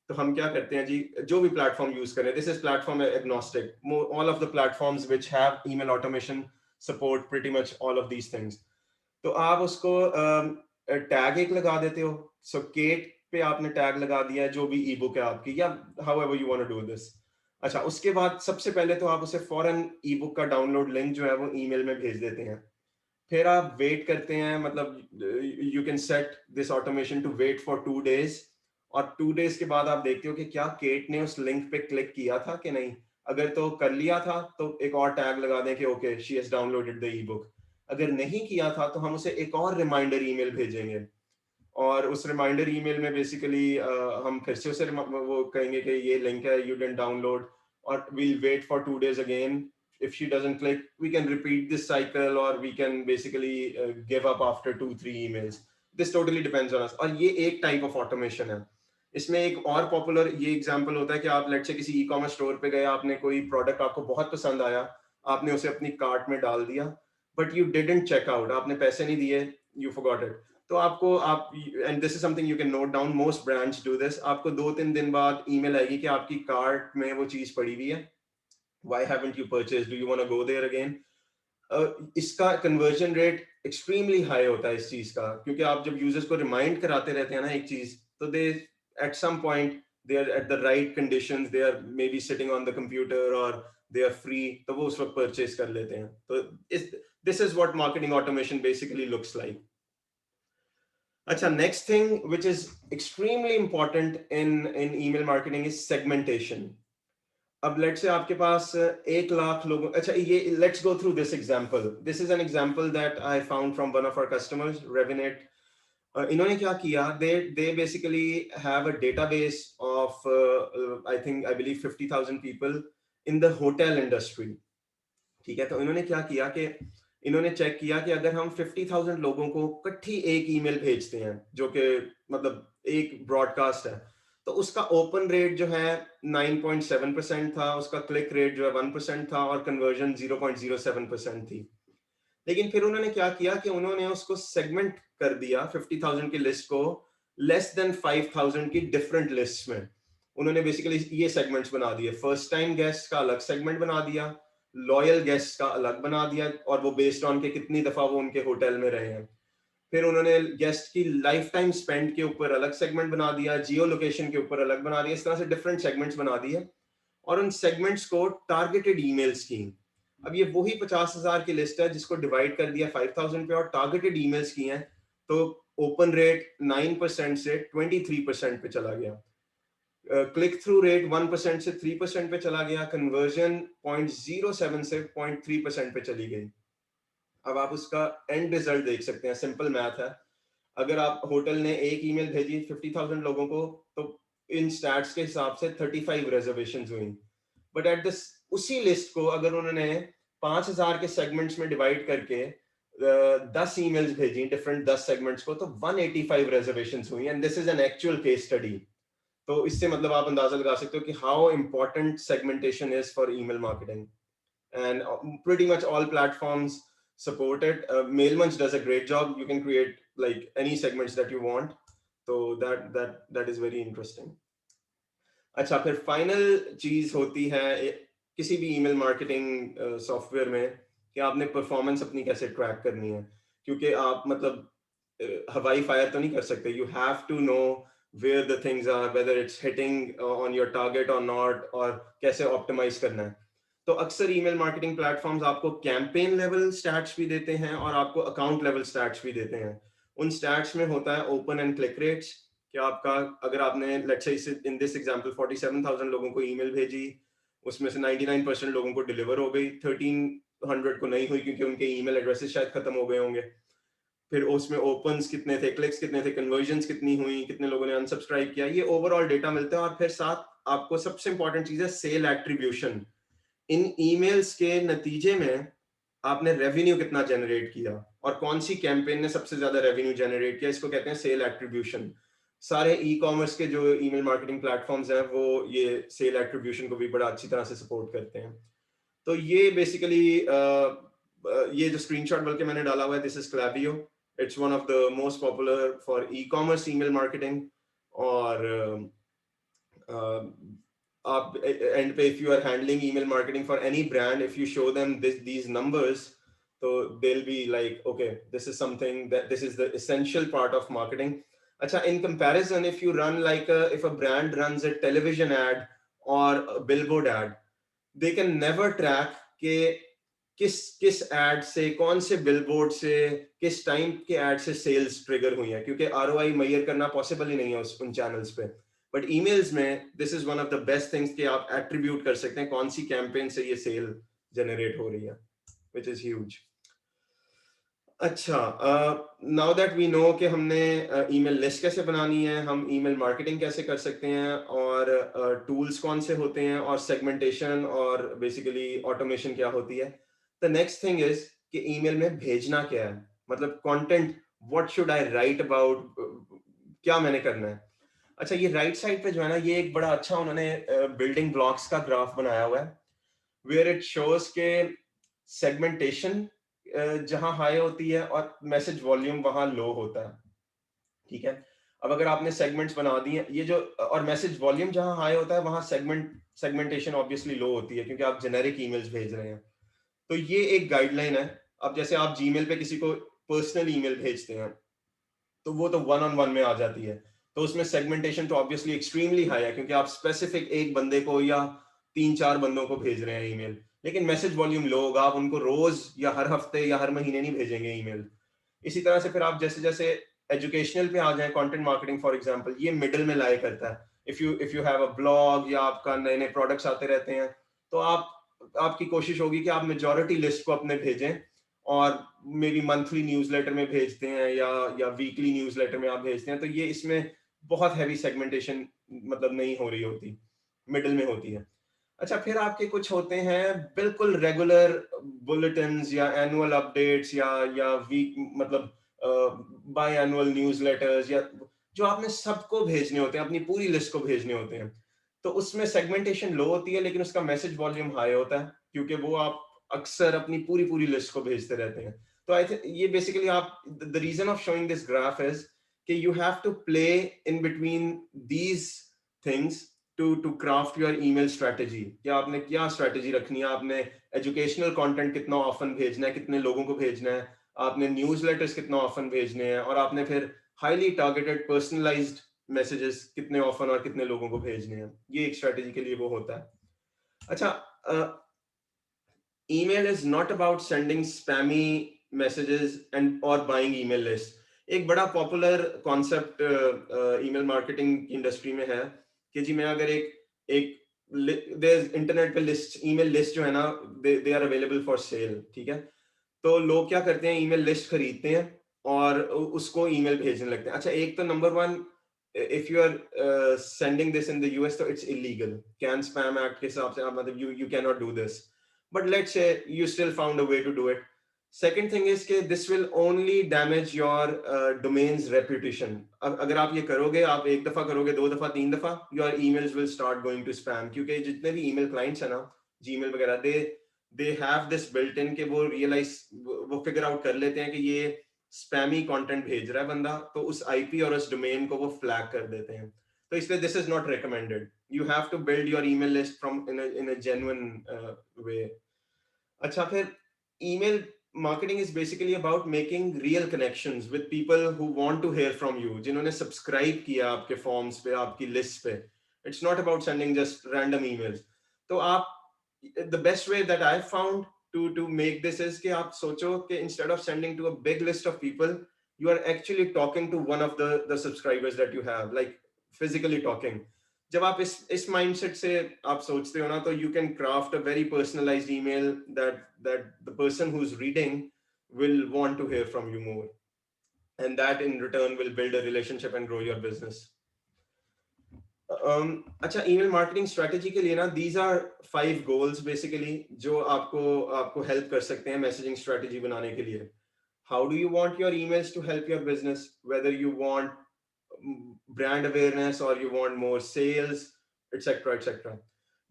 तो हम क्या करते हैं जी, जो भी प्लेटफॉर्म यूज करें, this is platform agnostic, all of the platforms which have email automation support pretty much all of these things. तो आप उसको टैग एक लगा देते हो. सो केट पे आपने टैग लगा दिया है जो भी ई बुक है आपकी, या however you want to do this. अच्छा, उसके बाद सबसे पहले तो आप उसे फॉरन ई बुक का डाउनलोड लिंक जो है वो ईमेल में भेज देते हैं. फिर आप वेट करते हैं, मतलब you can set this automation to wait for 2 days, और 2 days के बाद आप देखते हो कि क्या केट ने उस लिंक पे क्लिक किया था कि नहीं. अगर तो कर लिया था तो एक और टैग लगा दें कि okay she has downloaded the E book. अगर नहीं किया था तो हम उसे एक और रिमाइंडर ईमेल भेजेंगे, और उस रिमाइंडर ईमेल में बेसिकली हम फिर से उसे वो कहेंगे कि ये लिंक है, यू डिडंट डाउनलोड, और we'll wait for 2 days again. If she doesn't click, we can repeat this cycle, or we can basically give up after 2-3 emails. This totally depends on us. और ये एक type of automation है. इसमें एक और popular ये example होता है कि आप लेट्स से किसी ई कॉमर्स स्टोर पे गए, आपने कोई प्रोडक्ट आपको बहुत पसंद आया, आपने उसे अपनी कार्ट में डाल दिया, but you didn't check out, आपने पैसे नहीं दिए, यू फॉरगॉट इट. तो आपको आप and this is something you can note down, most brands do this, आपको 2-3 दिन बाद ईमेल आएगी कि आपकी कार्ट में वो चीज पड़ी हुई है. Why haven't you purchased? Do you want to go there again? इसका कन्वर्जन रेट एक्सट्रीमली हाई होता है इस चीज का, क्योंकि आप जब यूजर्स को रिमाइंड कराते रहते हैं ना एक चीज, तो they at some point they are at the right conditions, they are maybe sitting on the computer और दे आर फ्री, तो वो उस वक्त परचेज कर लेते हैं. तो this is what marketing automation basically looks like. अच्छा, next thing which is extremely important in email marketing is segmentation. अब लेट्स से आपके पास 1 लाख लोगों, अच्छा ये let's go through this example. This is an example that I found from one of our customers, Revinate. इन्होंने क्या किया, they basically have a database of I believe 50,000 people in the hotel industry. ठीक है, तो इन्होंने क्या किया कि इन्होंने चेक किया कि अगर हम 50,000 लोगों को इकट्ठी एक ईमेल भेजते हैं, जो कि मतलब एक ब्रॉडकास्ट है, तो उसका ओपन रेट जो है 9.7% था, उसका क्लिक रेट जो है 1% था, और कन्वर्जन 0.07% थी. लेकिन फिर उन्होंने क्या किया कि उन्होंने उसको सेगमेंट कर दिया 50,000 की लिस्ट को लेस देन 5,000 की डिफरेंट लिस्ट में. उन्होंने बेसिकली ये सेगमेंट्स बना दिए. फर्स्ट टाइम गेस्ट का अलग सेगमेंट बना दिया, लॉयल गेस्ट का अलग बना दिया, और वो बेस्ड ऑन के कितनी दफा वो उनके होटल में रहे हैं. फिर उन्होंने गेस्ट की लाइफ टाइम स्पेंड के ऊपर अलग सेगमेंट बना दिया, जियो लोकेशन के ऊपर अलग बना दिया. इस तरह से डिफरेंट सेगमेंट्स बना दिए, और उन सेगमेंट्स को टारगेटेड ईमेल्स की. अब ये वही 50,000 की लिस्ट है जिसको डिवाइड कर दिया 5,000 पे और टारगेटेड ईमेल्स की हैं, तो ओपन रेट 9% से 23% पे चला गया, क्लिक थ्रू रेट 1% से 3% पे चला गया, कन्वर्जन 0.07 से 0.3% पे चली गई. अब आप उसका एंड रिजल्ट देख सकते हैं, सिंपल मैथ है. अगर आप होटल ने एक ईमेल भेजी 50,000 लोगों को, तो इन स्टैट्स के हिसाब से 35 रिजर्वेशंस हुई. बट एट दिस उसी लिस्ट को अगर उन्होंने 5,000 के सेगमेंट्स में डिवाइड करके 10 ईमेल्स भेजी डिफरेंट 10 सेगमेंट्स को, तो 185 रिजर्वेशंस हुई. And this is an actual case study. तो इससे मतलब आप अंदाजा लगा सकते हो कि how important segmentation is for email marketing. And pretty much all platforms support it. MailMunch does a great job. You can create like any segments that you want. So that is very interesting. अच्छा, फिर final चीज होती है किसी भी email marketing software में कि आपने परफॉर्मेंस अपनी कैसे ट्रैक करनी है, क्योंकि आप मतलब हवाई फायर तो नहीं कर सकते. You have to know where the things are, whether it's hitting on your target or not, और कैसे ऑप्टिमाइज करना है. तो अक्सर ईमेल मार्केटिंग प्लेटफॉर्म्स आपको कैंपेन लेवल स्टैट्स भी देते हैं और आपको अकाउंट लेवल स्टैट्स भी देते हैं. उन स्टैट्स में होता है ओपन एंड क्लिक रेट्स, कि आपका अगर आपने लेट्स से इन दिस एग्जांपल 47,000 लोगों को ईमेल भेजी, उसमें से 99% लोगों को डिलीवर हो गई, 1300 को नहीं हुई क्योंकि उनके ईमेल एड्रेसेस शायद खत्म हो गए होंगे. फिर उसमें ओपन्स कितने थे, क्लिक्स कितने थे, कन्वर्जन्स कितनी हुई, कितने लोगों ने अनसब्सक्राइब किया, ये ओवरऑल डेटा मिलता है. और फिर साथ आपको सबसे इंपॉर्टेंट चीज है सेल एट्रीब्यूशन. इन ईमेल्स के नतीजे में आपने रेवेन्यू कितना जनरेट किया और कौन सी कैंपेन ने सबसे ज्यादा रेवेन्यू जनरेट किया, इसको कहते हैं सेल एट्रीब्यूशन। सारे ई कॉमर्स के जो ईमेल मार्केटिंग प्लेटफॉर्म्स हैं वो ये सेल एट्रीब्यूशन को भी बड़ा अच्छी तरह से सपोर्ट करते हैं। तो ये बेसिकली ये जो स्क्रीनशॉट बल्कि मैंने डाला हुआ है, this is Klaviyo, it's one of the most popular for e-commerce email marketing. और आप एंड पे if you are handling email marketing for any brand, if you show them these numbers, so they'll be like, okay, this is something that this is the essential part of marketing. Acha, in comparison, if you run like if a brand runs a television ad or a billboard ad, they can never track के किस किस add से, कौन से billboard से, किस time के add से सेल्स ट्रिगर हुई है, क्योंकि आरओआई मेजर करना पॉसिबल ही नहीं है उन चैनल्स पे। बट ईमेल्स में this is one of the best things कि आप एट्रीब्यूट कर सकते हैं कौन सी कैंपेन से ये सेल जनरेट हो रही है, विच इज ह्यूज। अच्छा, नाउ दैट वी नो कि हमने ईमेल लिस्ट कैसे बनानी है, हम ईमेल मार्केटिंग कैसे कर सकते हैं, और टूल्स कौन से होते हैं, और सेगमेंटेशन और बेसिकली ऑटोमेशन क्या होती है, द नेक्स्ट थिंग इज कि ईमेल में भेजना क्या है, मतलब content, what should I right about, क्या मैंने करना है। अच्छा, ये राइट साइड पे जो है ना, ये एक बड़ा अच्छा उन्होंने बिल्डिंग ब्लॉक्स का ग्राफ बनाया हुआ है, वेयर इट शोज के सेगमेंटेशन जहां हाई होती है और मैसेज वॉल्यूम वहां लो होता है, ठीक है। अब अगर आपने सेगमेंट्स बना दिए, ये जो, और मैसेज वॉल्यूम जहां हाई होता है वहां सेगमेंटेशन ऑब्वियसली लो होती है, क्योंकि आप जेनेरिक ईमेल्स भेज रहे हैं। तो ये एक गाइडलाइन है। अब जैसे आप जीमेल पे किसी को पर्सनल ईमेल भेजते हैं, तो वो तो वन ऑन वन में आ जाती है, तो उसमें सेगमेंटेशन तो ऑब्वियसली एक्सट्रीमली हाई है, क्योंकि आप स्पेसिफिक एक बंदे को या 3-4 बंदों को भेज रहे हैं ईमेल। लेकिन मैसेज वॉल्यूम लो होगा, आप उनको रोज या हर हफ्ते या हर महीने नहीं भेजेंगे ईमेल। इसी तरह से फिर आप जैसे जैसे एजुकेशनल पे आ जाए, कंटेंट मार्केटिंग फॉर एग्जांपल, ये मिडिल में लाई करता है। If you have a blog या आपका नए नए प्रोडक्ट्स आते रहते हैं, तो आपकी कोशिश होगी कि आप मेजॉरिटी लिस्ट को अपने भेजें, और मे बी मंथली न्यूज़लेटर में भेजते हैं या वीकली न्यूज़लेटर में आप भेजते हैं, तो ये इसमें बहुत हैवी सेगमेंटेशन मतलब नहीं हो रही होती, मिडिल में होती है। अच्छा, फिर आपके कुछ होते हैं बिल्कुल रेगुलर बुलेटिन्स या एनुअल अपडेट्स या वीक मतलब बाय एनुअल न्यूज़लेटर्स, या जो आपने सबको भेजने होते हैं, अपनी पूरी लिस्ट को भेजने होते हैं। तो उसमें सेगमेंटेशन लो होती है, लेकिन उसका मैसेज वॉल्यूम हाई होता है, क्योंकि वो आप अक्सर अपनी पूरी पूरी लिस्ट को भेजते रहते हैं। तो आई थिंक ये बेसिकली आप, the reason of showing this graph is कि you have to play in between these things to craft your email strategy. कि आपने क्या स्ट्रेटेजी रखनी है, आपने एजुकेशनल कंटेंट कितना ऑफन भेजना है, कितने लोगों को भेजना है, आपने न्यूज़लेटर्स कितना ऑफन भेजने हैं, और आपने फिर हाईली टारगेटेड पर्सनलाइज्ड मैसेजेस कितने ऑफन और कितने लोगों को भेजने हैं। ये एक स्ट्रेटेजी के लिए वो होता है। अच्छा, email is not about sending spammy messages and or buying email lists. एक बड़ा popular concept email marketing industry में है कि जी मैं अगर एक इंटरनेट पे लिस्ट, ईमेल लिस्ट जो है ना, they are available for sale, ठीक है। तो लोग क्या करते हैं, ईमेल लिस्ट खरीदते हैं और उसको ईमेल भेजने लगते हैं। अच्छा, एक तो number one, if you are sending this in the US, तो it's illegal, can spam act के हिसाब से आप, मतलब you can not do this, but let's say you still found a way to do it. Second thing is कि this will only damage your domain's reputation. अगर आप ये करोगे, आप एक दफा करोगे, 2 दफा, 3 दफा, your emails will start going to spam, क्योंकि जितने भी email clients है ना, Gmail वगैरह, they have this built in कि वो realize, वो figure out कर लेते हैं कि ये spammy content भेज रहा है बंदा, तो उस IP और उस domain को वो flag कर देते हैं। तो इसलिए this is not recommended. You have to build your email list from in a genuine way. अच्छा, फिर email marketing is basically about making real connections with people who want to hear from you, जिन्होंने subscribe किया आपके forms पे, आपकी list पे। It's not about sending just random emails. तो आप, the best way that I found to make this is कि आप सोचो कि instead of sending to a big list of people, you are actually talking to one of the subscribers that you have, like physically talking. जब आप इस mindset से आप सोचते हो ना, तो you can craft a very personalised email that the person who is reading will want to hear from you more, and that in return will build a relationship and grow your business. अच्छा, email marketing strategy के लिए ना, these are 5 goals basically जो आपको help कर सकते हैं messaging strategy बनाने के लिए. How do you want your emails to help your business? Whether you want brand awareness or you want more sales, etc., etc.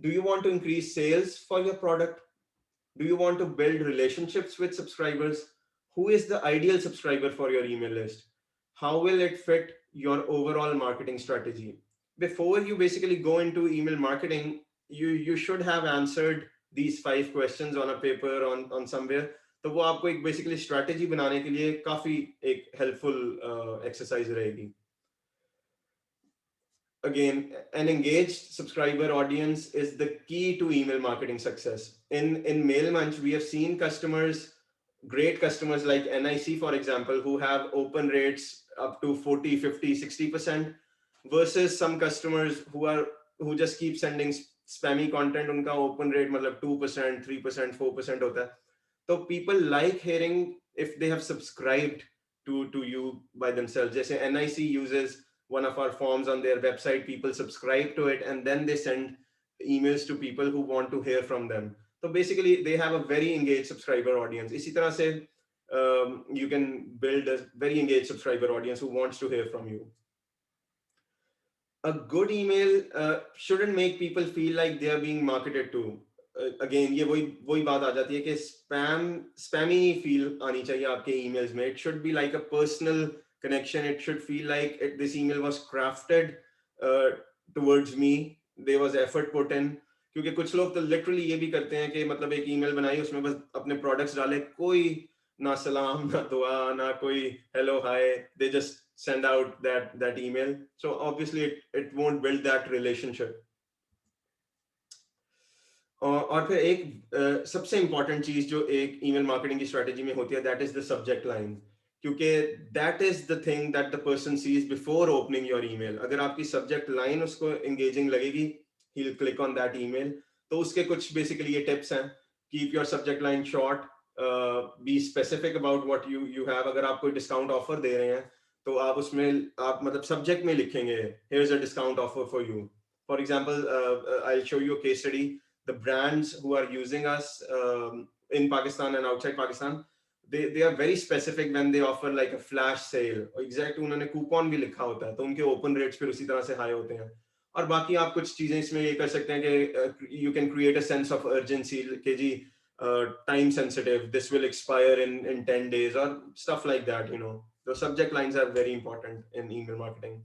Do you want to increase sales for your product? Do you want to build relationships with subscribers? Who is the ideal subscriber for your email list? How will it fit your overall marketing strategy? Before you basically go into email marketing, you should have answered these 5 questions on a paper on somewhere. तो वो आपको एक basically strategy बनाने के लिए काफी एक helpful exercise रहेगी. Again, an engaged subscriber audience is the key to email marketing success. In MailMunch, we have seen customers, great customers like NIC, for example, who have open rates up to 40, 50, 60%, versus some customers who just keep sending spammy content. Unka open rate matlab 2%, 3%, 4% hota hai. So people like hearing if they have subscribed to you by themselves. Jaise NIC uses one of our forms on their website, people subscribe to it, and then they send emails to people who want to hear from them. So basically, they have a very engaged subscriber audience. Isi tarah se, you can build a very engaged subscriber audience who wants to hear from you. A good email shouldn't make people feel like they are being marketed to. Again, ये वही बात आ जाती है कि spammy feel आनी चाहिए आपके emails में. It should be like a personal connection. It should feel like this email was crafted towards me. There was effort put in. क्योंकि कुछ लोग तो literally ये भी करते हैं कि मतलब एक email बनाई, उसमें बस अपने products डाले, कोई ना सलाम ना दुआ ना कोई hello hi. They just send out that email. So obviously it won't build that relationship. और फिर एक सबसे इंपॉर्टेंट चीज जो एक ईमेल मार्केटिंग की स्ट्रेटेजी में होती है, that is the subject line. क्योंकि that is the thing that the person sees before opening your email. अगर आपकी सब्जेक्ट लाइन उसको एंगेजिंग लगेगी, he will click on that email. तो उसके कुछ बेसिकली ये टिप्स हैं. Keep your subject line short, be specific about what you have. अगर आप कोई डिस्काउंट ऑफर दे रहे हैं तो आप उसमें आप मतलब सब्जेक्ट में लिखेंगे here is a discount offer for you. For example, I will show you a case study. The brands who are using us in Pakistan and outside Pakistan, they are very specific when they offer like a flash sale. Exact उन्होंने coupon भी लिखा होता है, तो उनके open rates फिर उसी तरह से हाई होते हैं. और बाकी आप कुछ चीजें इसमें ये कर सकते हैं कि you can create a sense of urgency कि जी time sensitive, this will expire in 10 days or stuff like that, you know. The subject lines are very important in email marketing.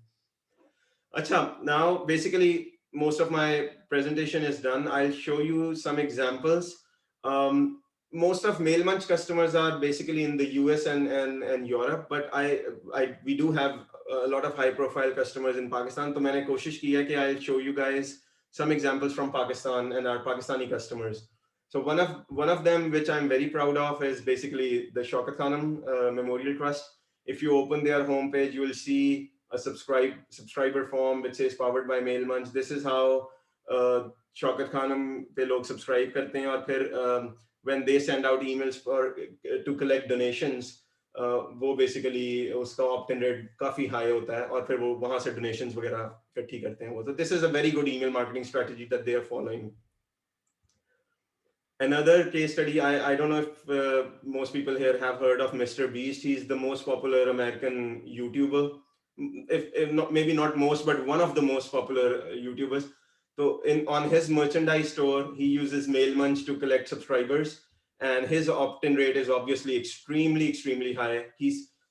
Acha, now basically most of my presentation is done. I'll show you some examples. Most of MailMunch customers are basically in the US and Europe, but we do have a lot of high profile customers in Pakistan. So मैंने कोशिश की है कि I'll show you guys some examples from Pakistan and our Pakistani customers. So one of them, which I'm very proud of, is basically the Shaukat Khanum Memorial Trust. If you open their homepage, you will see a subscriber form which says powered by MailMunch. This is how Shaukat Khanum pe log subscribe karte hain. Aur phir when they send out emails to collect donations, वो basically उसका opt-in rate काफी high होता है और फिर वो वहां से donations वगैरह इकट्ठी करते हैं वो. So this is a very good email marketing strategy that they are following. Another case study, I don't know if most people here have heard of Mr. Beast. He's the most popular American YouTuber. If not, maybe not most, but one of the most popular YouTubers. So on his merchandise store, he uses MailMunch to collect subscribers, and his opt-in rate is obviously extremely high.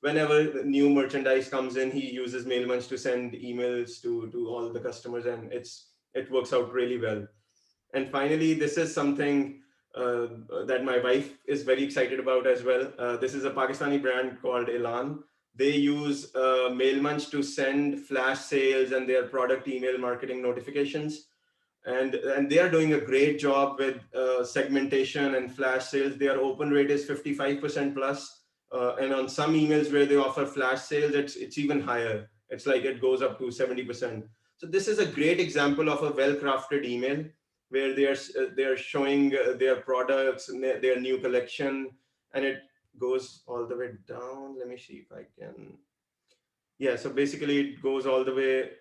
Whenever new merchandise comes in, he uses MailMunch to send emails to all the customers, and it works out really well. And finally, this is something that my wife is very excited about as well. This is a Pakistani brand called Elan. They use MailMunch to send flash sales and their product email marketing notifications. And they are doing a great job with segmentation and flash sales. Their open rate is 55% plus. And on some emails where they offer flash sales, it's even higher. It's like it goes up to 70%. So this is a great example of a well-crafted email where they are showing their products and their new collection, and it goes all the way down. Let me see if I can. Yeah, so basically it goes all the way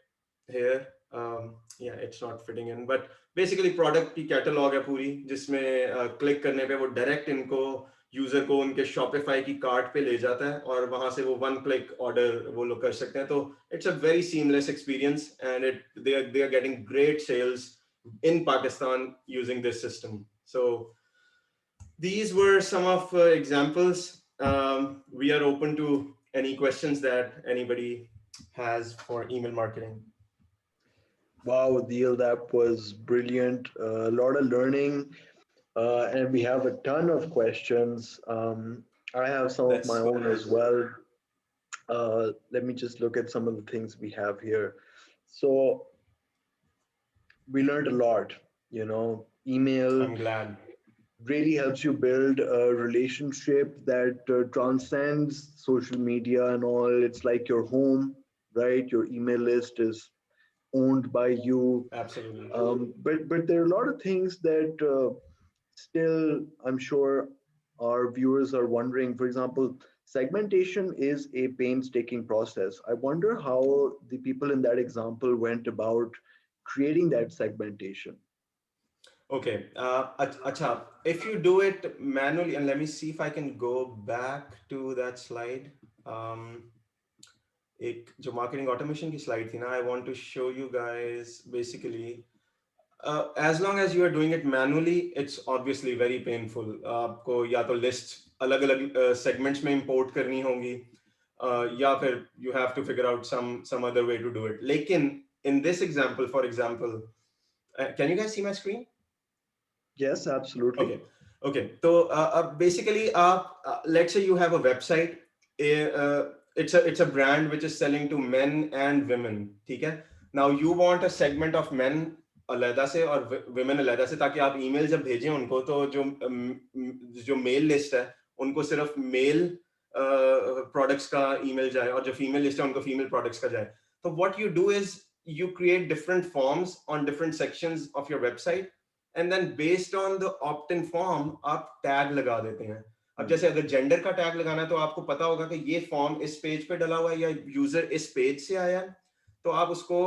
here. Yeah, it's not fitting in, but basically product की catalogue है पूरी, जिसमें click करने पे वो direct इनको user को उनके शॉपिफाई की कार्ट पे ले जाता है और वहां से वो वन क्लिक ऑर्डर वो लोग कर सकते हैं. तो it's a very seamless experience and they are getting great sales in Pakistan using this system. So these were some of examples. We are open to any questions that anybody has for email marketing. Wow, Adeel, that was brilliant. A lot of learning, and we have a ton of questions. I have some of my That's own as well. Let me just look at some of the things we have here. So we learned a lot. You know, email I'm glad. really helps you build a relationship that transcends social media and all. It's like your home, right? Your email list is owned by you. Absolutely. But there are a lot of things that still I'm sure our viewers are wondering. For example, segmentation is a painstaking process. I wonder how the people in that example went about creating that segmentation. Okay. Acha, if you do it manually, and let me see if I can go back to that slide. एक जो marketing automation की slide थी ना, I want to show you guys basically. As long as you are doing it manually, it's obviously very painful. आपको या तो lists अलग-अलग segments में import करनी होंगी, या फिर you have to figure out some other way to do it. लेकिन in this example, for example, can you guys see my screen? Yes, absolutely. Okay. Okay. So basically, let's say you have a website. It's a brand which is selling to men and women. ठीक है? Now you want a segment of men अलग से और women अलग से, ताकि आप email जब भेजें उनको, तो जो mail list है उनको सिर्फ male products का email जाए, और जो female list है उनको female products का जाए. So what you do is you create different forms on different sections of your website. And then based on the opt in form आप टैग लगा देते हैं. अब जैसे अगर जेंडर का टैग लगाना है तो आपको पता होगा कि ये फॉर्म इस पेज पे डला हुआ है या यूजर इस पेज से आया है, तो आप उसको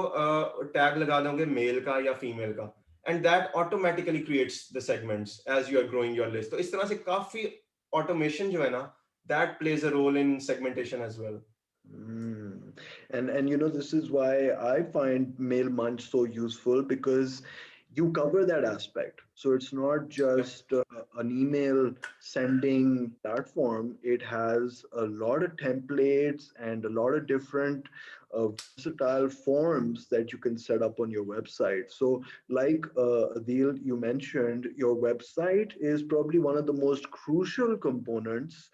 टैग लगा दोगे मेल का या फीमेल का, and that automatically creates the segments as you are growing your list. तो इस तरह से काफी ऑटोमेशन जो है ना, that plays a role in segmentation as well. And you know, this is why I find MailMunch so useful, because you cover that aspect. So it's not just an email sending platform. It has a lot of templates and a lot of different versatile forms that you can set up on your website. So like Adeel, you mentioned, your website is probably one of the most crucial components,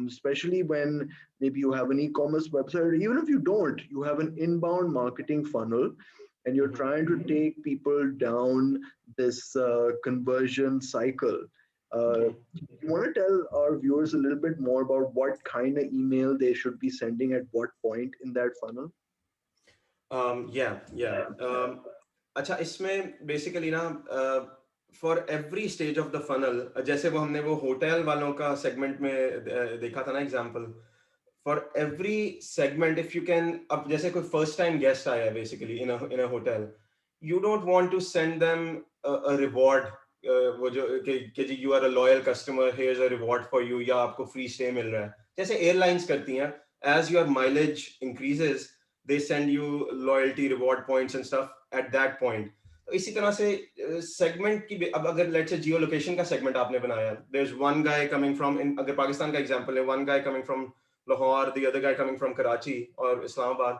especially when maybe you have an e-commerce website, or even if you don't, you have an inbound marketing funnel and you're trying to take people down this conversion cycle. You want to tell our viewers a little bit more about what kind of email they should be sending at what point in that funnel? Yeah. अच्छा, इसमें basically ना for every stage of the funnel, जैसे वो हमने वो hotel वालों का segment में देखा था ना example, for every segment if you can, अब जैसे कोई फर्स्ट टाइम गेस्ट आया है basically in a hotel, you don't want to send them a reward, वो जो कि जी you are a loyal customer, here is a reward for you, या आपको फ्री स्टे मिल रहा है, जैसे एयरलाइंस करती हैं. As your mileage increases, they send you loyalty reward points and stuff at that point. तो इसी तरह से सेगमेंट की, अब अगर लेट्स से जियो लोकेशन का सेगमेंट आपने बनाया, there's one guy coming from, अगर पाकिस्तान का एग्जांपल है, one guy coming from Lahore, the other guy coming from Karachi और इस्लामाबाद,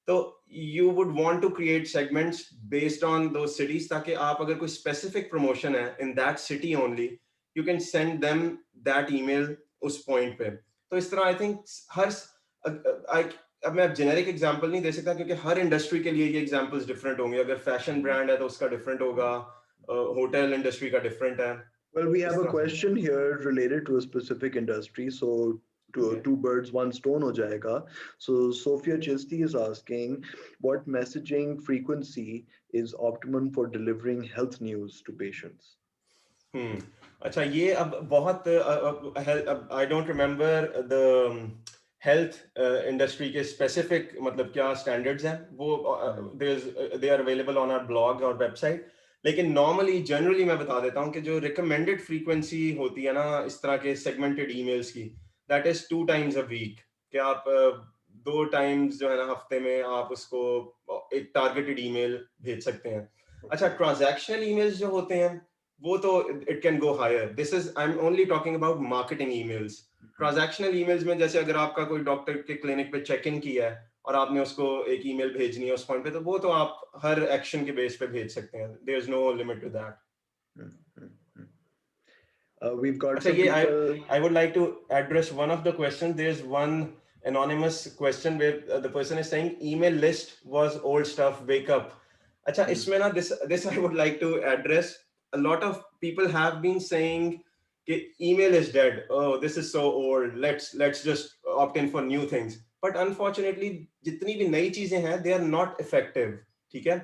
तो you would want to create segments based on those cities, ताकि आप अगर कोई specific promotion है in that city only, you can send them that email उस point पे. तो इस तरह I think हर अब मैं जेनेरिक एग्जांपल नहीं दे सकता, क्योंकि हर इंडस्ट्री के लिए ये एग्जांपल्स डिफरेंट होंगे. अगर फैशन ब्रांड है तो उसका डिफरेंट होगा, होटल इंडस्ट्री का डिफरेंट है. Well, we have a question here related to a specific industry. So two birds, one stone ho jayega. So Sophia Chisti is asking, what messaging frequency is optimum for delivering health news to patients? अच्छा, ये अब बहुत, I don't remember the health industry के specific मतलब क्या standards हैं वो they are available on our blog or website. लेकिन normally generally मैं बता देता हूँ कि जो recommended frequency होती है ना इस तरह के segmented emails की, that is 2 times a week. कि आप 2 times जो है ना हफ्ते में आप उसको एक targeted email भेज सकते हैं. अच्छा, transactional emails जो होते हैं वो तो it can go higher. I'm only talking about marketing emails. Transactional emails में जैसे अगर आपका कोई डॉक्टर के क्लिनिक पे चेक इन किया है और आपने उसको एक ईमेल भेजनी है उस पॉइंट पे, तो वो तो आप हर एक्शन के बेस पे भेज सकते हैं. There is no limit to that. We've got अच्छा, some ये people. I would like to address one of the questions. There's one anonymous question where the person is saying email list was old stuff, wake up. अच्छा, इसमें ना this I would like to address. A lot of people have been saying कि email is dead. Oh, this is so old. Let's just opt in for new things. But unfortunately, जितनी भी नई चीजें हैं, they are not effective. ठीक है?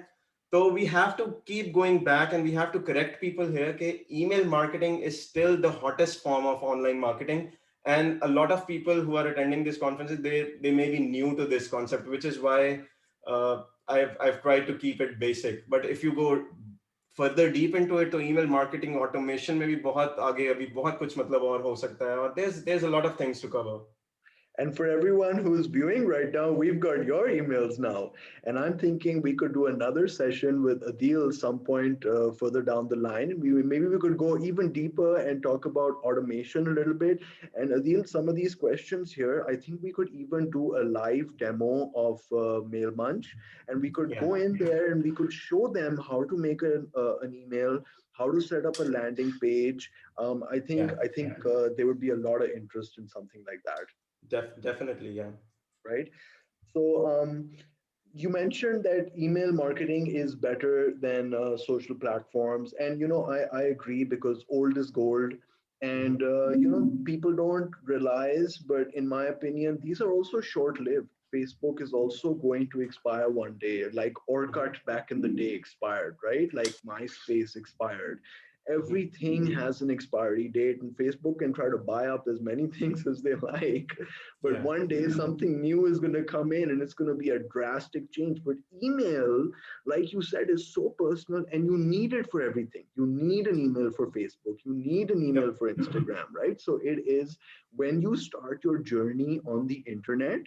So we have to keep going back and we have to correct people here that email marketing is still the hottest form of online marketing. And a lot of people who are attending this conferences, they may be new to this concept, which is why I've tried to keep it basic. But if you go further deep into it, तो email marketing automation में भी बहुत आगे अभी बहुत कुछ मतलब और हो सकता है. और there's a lot of things to cover. And for everyone who's viewing right now, we've got your emails now. And I'm thinking we could do another session with Adeel some point further down the line. Maybe we could go even deeper and talk about automation a little bit. And Adeel, some of these questions here, I think we could even do a live demo of MailMunch. And we could go in there and we could show them how to make an email, how to set up a landing page. I think there would be a lot of interest in something like that. Definitely, yeah. Right. So you mentioned that email marketing is better than social platforms, and I agree because old is gold, and people don't realize, but in my opinion, these are also short-lived. Facebook is also going to expire one day, like Orkut back in the day expired, right? Like MySpace expired. Everything has an expiry date, and Facebook can try to buy up as many things as they like. But one day something new is going to come in and it's going to be a drastic change. But email, like you said, is so personal and you need it for everything. You need an email for Facebook, you need an email for Instagram, right? So it is when you start your journey on the internet,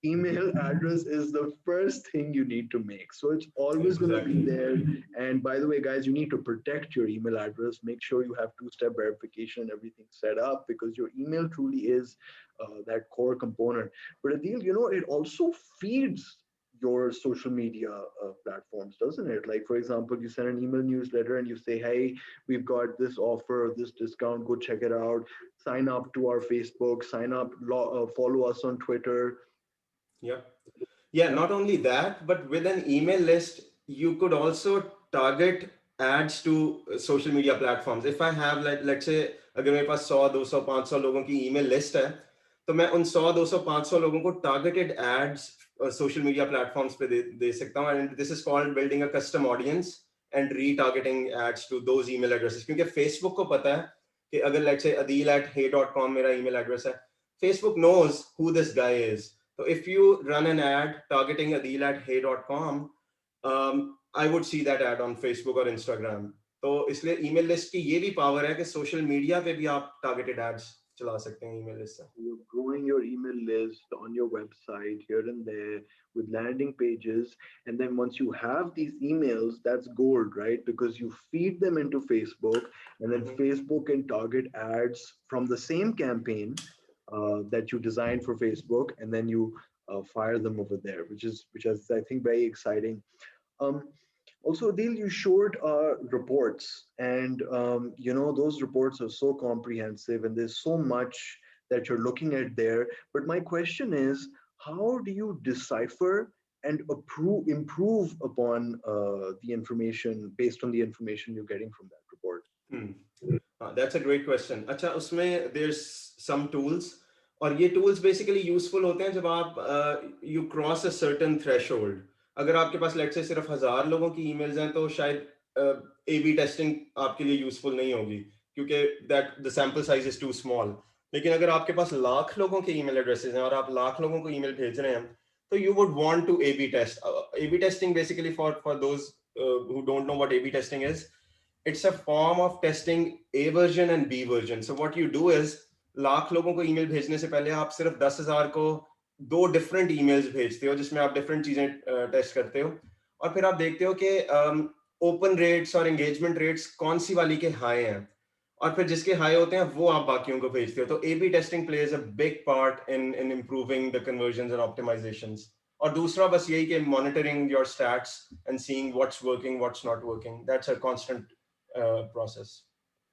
email address is the first thing you need to make. So it's always going to be there. And by the way, guys, you need to protect your email address. Make sure you have two-step verification and everything set up because your email truly is that core component. But Adeel, it also feeds your social media platforms, doesn't it? Like, for example, you send an email newsletter and you say, hey, we've got this offer, this discount, go check it out. Sign up to our Facebook, sign up, follow us on Twitter. Yeah, not only that, but with an email list, you could also target ads to social media platforms. If I have, like, let's say, अगर मेरे पास 100, 200, 500 लोगों की email list है, तो मैं उन 100, 200, 500 लोगों को targeted ads social media platforms पे दे सकता हूँ. And this is called building a custom audience and retargeting ads to those email addresses. क्योंकि Facebook को पता है कि अगर let's say adeel@hey.com मेरा email address है, Facebook knows who this guy is. So if you run an ad targeting adeel@hey.com, I would see that ad on Facebook or Instagram. तो इसलिए email list की ये भी power है कि social media पे भी आप targeted ads चला सकते हैं email list से. You're growing your email list on your website here and there with landing pages. And then once you have these emails, that's gold, right? Because you feed them into Facebook and then Facebook can target ads from the same campaign that you designed for Facebook, and then you fire them over there, which is I think very exciting. Also, Adeel, you showed reports, and those reports are so comprehensive, and there's so much that you're looking at there. But my question is, how do you decipher and improve upon the information based on the information you're getting from that report? That's a great question. अच्छा, उसमें there's some tools, और ये tools basically useful होते हैं जब आप you cross a certain threshold. अगर आपके पास let's say सिर्फ 1000 लोगों की emails हैं तो शायद A/B testing आपके लिए useful नहीं होगी क्योंकि that the sample size is too small. लेकिन अगर आपके पास लाख लोगों के ईमेल एड्रेसेस हैं और आप लाख लोगों को ईमेल भेज रहे हैं, तो you would want to A/B test. A/B testing, basically, for those who don't know what A/B testing is, it's a form of testing A version and B version. So what you do is, lakh लोगों को email भेजने से पहले आप सिर्फ 10,000 को दो different emails भेजते हो जिसमें आप डिफरेंट चीजें टेस्ट करते हो, और फिर आप देखते हो कि ओपन रेट्स और एंगेजमेंट रेट्स कौन सी वाली के हाई हैं, और फिर जिसके हाई होते हैं वो आप बाकियों को भेजते हो. तो A B testing plays a big part in improving the conversion and optimisations. और दूसरा बस यही कि monitoring your stats and seeing what's working what's not working. That's a constant process.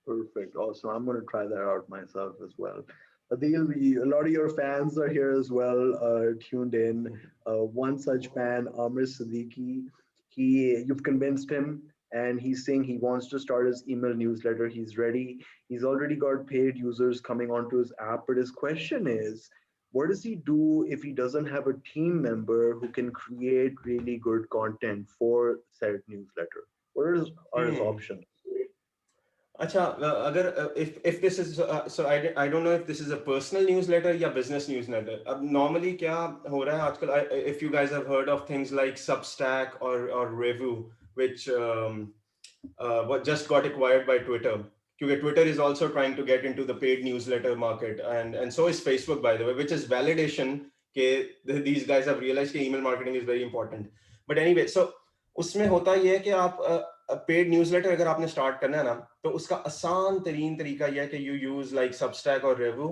Perfect. Awesome. I'm going to try that out myself as well. Adeel, a lot of your fans are here as well, tuned in. One such fan, Amir Siddiqui, you've convinced him, and he's saying he wants to start his email newsletter. He's ready. He's already got paid users coming onto his app. But his question is, what does he do if he doesn't have a team member who can create really good content for said newsletter? Are his Hmm. options? अच्छा, अगर if this is so I don't know if this is a personal newsletter या business newsletter. अब normally क्या हो रहा है आजकल, if you guys have heard of things like Substack or Review, which what just got acquired by Twitter. Because Twitter is also trying to get into the paid newsletter market, and so is Facebook, by the way, which is validation that these guys have realized that email marketing is very important. But anyway, so उसमें होता ये है कि आप paid newsletter अगर आपने start करना है ना, तो उसका आसान तरीन तरीका यह है कि you use like Substack or Revu.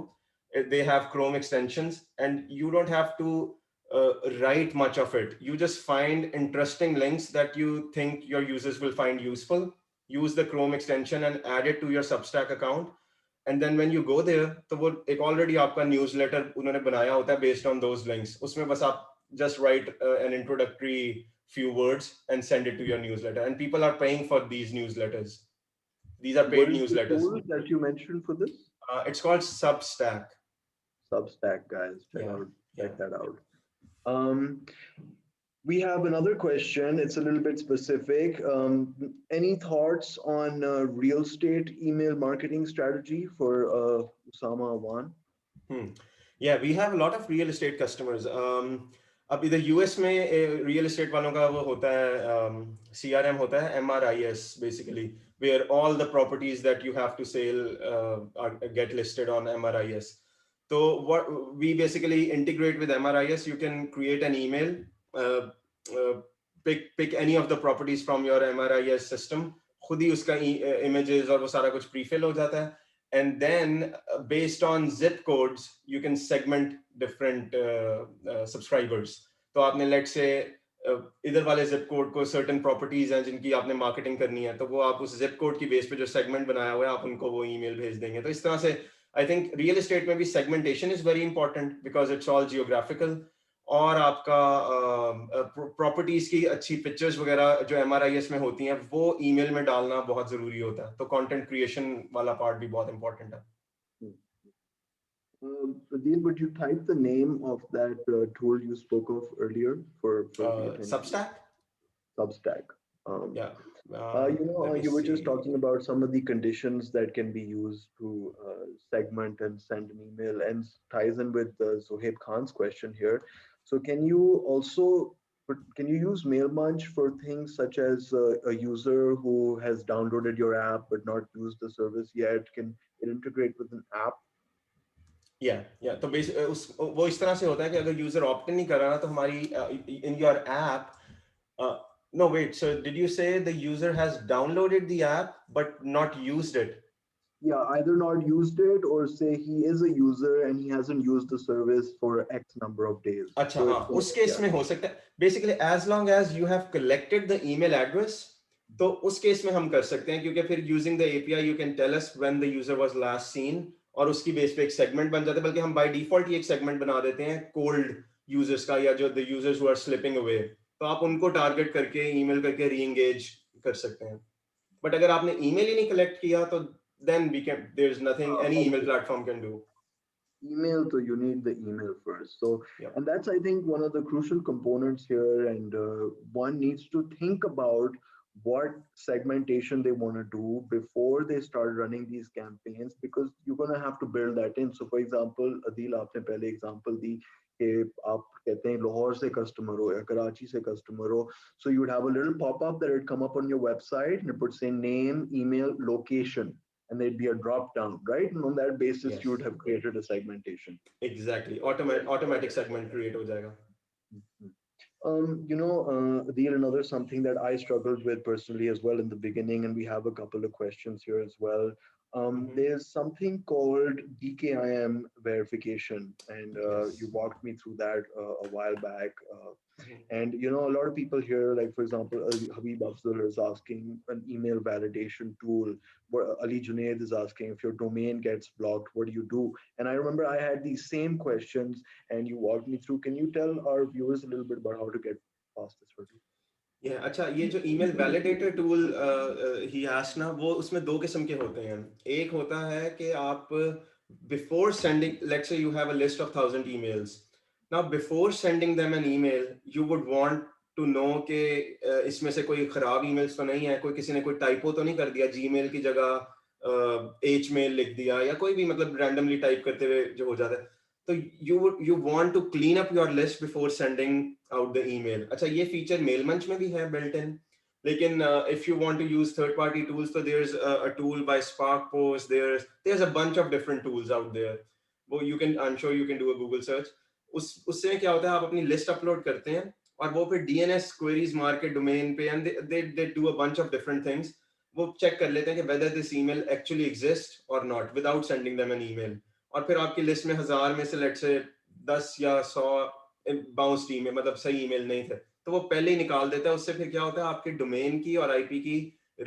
They have Chrome extensions and you don't have to write much of it. You just find interesting links that you think your users will find useful, use the Chrome extension and add it to your Substack account. And then when you go there, तो वो एक already आपका newsletter उन्होंने बनाया होता है based on those links. उसमें बस आप just write an introductory few words and send it to your newsletter. And people are paying for these newsletters. These are What paid is the newsletters. tool that you mentioned for this? It's called Substack. Substack, guys. Yeah, yeah. Check that out. Um, we have another question. It's a little bit specific. Any thoughts on real estate email marketing strategy for Usama Awan? Yeah, we have a lot of real estate customers. अभी the US में real estate वालों का वो होता है CRM होता है MRIS basically, where all the properties that you have to sell get listed on MRIS. So what we basically integrate with MRIS, you can create an email, uh, pick any of the properties from your MRIS system, खुद ही उसका images और वो सारा कुछ pre-fill हो जाता है. And then based on zip codes, you can segment different subscribers. तो आपने let's say इधर वाले zip code को certain properties हैं जिनकी आपने marketing करनी है, तो वो आप उस zip code की base पे जो segment बनाया हुआ है आप उनको वो email भेज देंगे. तो इस तरह से I think real estate में भी segmentation is very important because it's all geographical. और आपका प्रॉपर्टीज की अच्छी पिक्चर्स वगैरह जो MRIS में होती हैं वो ईमेल में डालना बहुत जरूरी होता है. तो कंटेंट क्रिएशन वाला पार्ट भी बहुत इंपॉर्टेंट है. Adeel, would you type the name of that tool you spoke of earlier for the attendees? Substack? Substack. Yeah. You were just talking about some of the conditions that can be used to segment and send an email, and ties in with Zohaib Khan's question here. So, can you use MailMunch for things such as a user who has downloaded your app but not used the service yet? Can it integrate with an app? या तो वो इस तरह से होता है कि अगर यूजर ऑप्ट नहीं कर रहा ना, तो हमारी in your app. No, wait. So did you say the user has downloaded the app but not used it? Yeah, either not used it or say he is a user and he hasn't used the service for X number of days. अच्छा, हाँ, उस case में हो सकता है. Basically, as long as you have collected the email address, तो उस case में हम कर सकते हैं, क्योंकि फिर using the API you can tell us when the user was last seen, और उसकी बेस पे एक सेगमेंट बन जाता है. बल्कि हम बाय डिफॉल्ट ही एक सेगमेंट बना देते हैं कोल्ड यूजर्स का, या जो the users who are slipping away, तो आप उनको टारगेट करके ईमेल करके री एंगेज कर सकते हैं. बट अगर आपने ईमेल ही नहीं कलेक्ट किया तो then there's nothing any email platform can do. Email, so you need the email first. So, Yep. and that's, I think, one of the crucial components here. And one needs to think about what segmentation they want to do before they start running these campaigns, because you're going to have to build that in. So for example, Adil, आपने पहले example दी कि आप कहते हैं लाहौर से customer हो या कराची से customer हो, so you would have a little pop-up that would come up on your website and it would say name, email, location, and there'd be a drop down, right? And on that basis, Yes, you would have created a segmentation. exactly. Automatic segment create हो जाएगा. Mhm. Adil, another something that I struggled with personally as well in the beginning, and we have a couple of questions here as well. Mhm. There's something called DKIM verification, and you Yes. walked me through that a while back. Mhm. And a lot of people here, like for example, Habib Afzal is asking an email validation tool. Where Ali Junaid is asking if your domain gets blocked, what do you do? And I remember I had these same questions, and you walked me through. Can you tell our viewers a little bit about how to get past this hurdle? Yeah, अच्छा ये जो email validator tool he ask ना, वो उसमें दो किस्म के होते हैं. एक होता है कि आप before sending, let's say you have a list of 1000 emails. Now before sending them an email you would want to know कि इसमें से कोई खराब ईमेल्स तो नहीं है, कोई किसी ने कोई टाइपो तो नहीं कर दिया, जीमेल की जगह एच मेल लिख दिया, या कोई भी मतलब रैंडमली टाइप करते हुए जो हो जाता है. तो you want to clean up your list before sending out the email. अच्छा ये feature MailMunch में भी है built in, लेकिन if you want to use third party tools, so there's a tool by Spark Post, there's a bunch of different tools out there. वो you can, I'm sure you can do a Google search. उससे क्या होता है, आप अपनी list upload करते हैं और वो फिर DNS queries मार के domain पे, and they do a bunch of different things. वो check कर लेते हैं कि whether this email actually exists or not without sending them an email. और फिर आपकी लिस्ट में 1000 में से लेट से 10 या 100 बाउंस ईमेल, मतलब सही ईमेल नहीं थे, तो वो पहले ही निकाल देता है. उससे फिर क्या होता है, आपके डोमेन की और आईपी की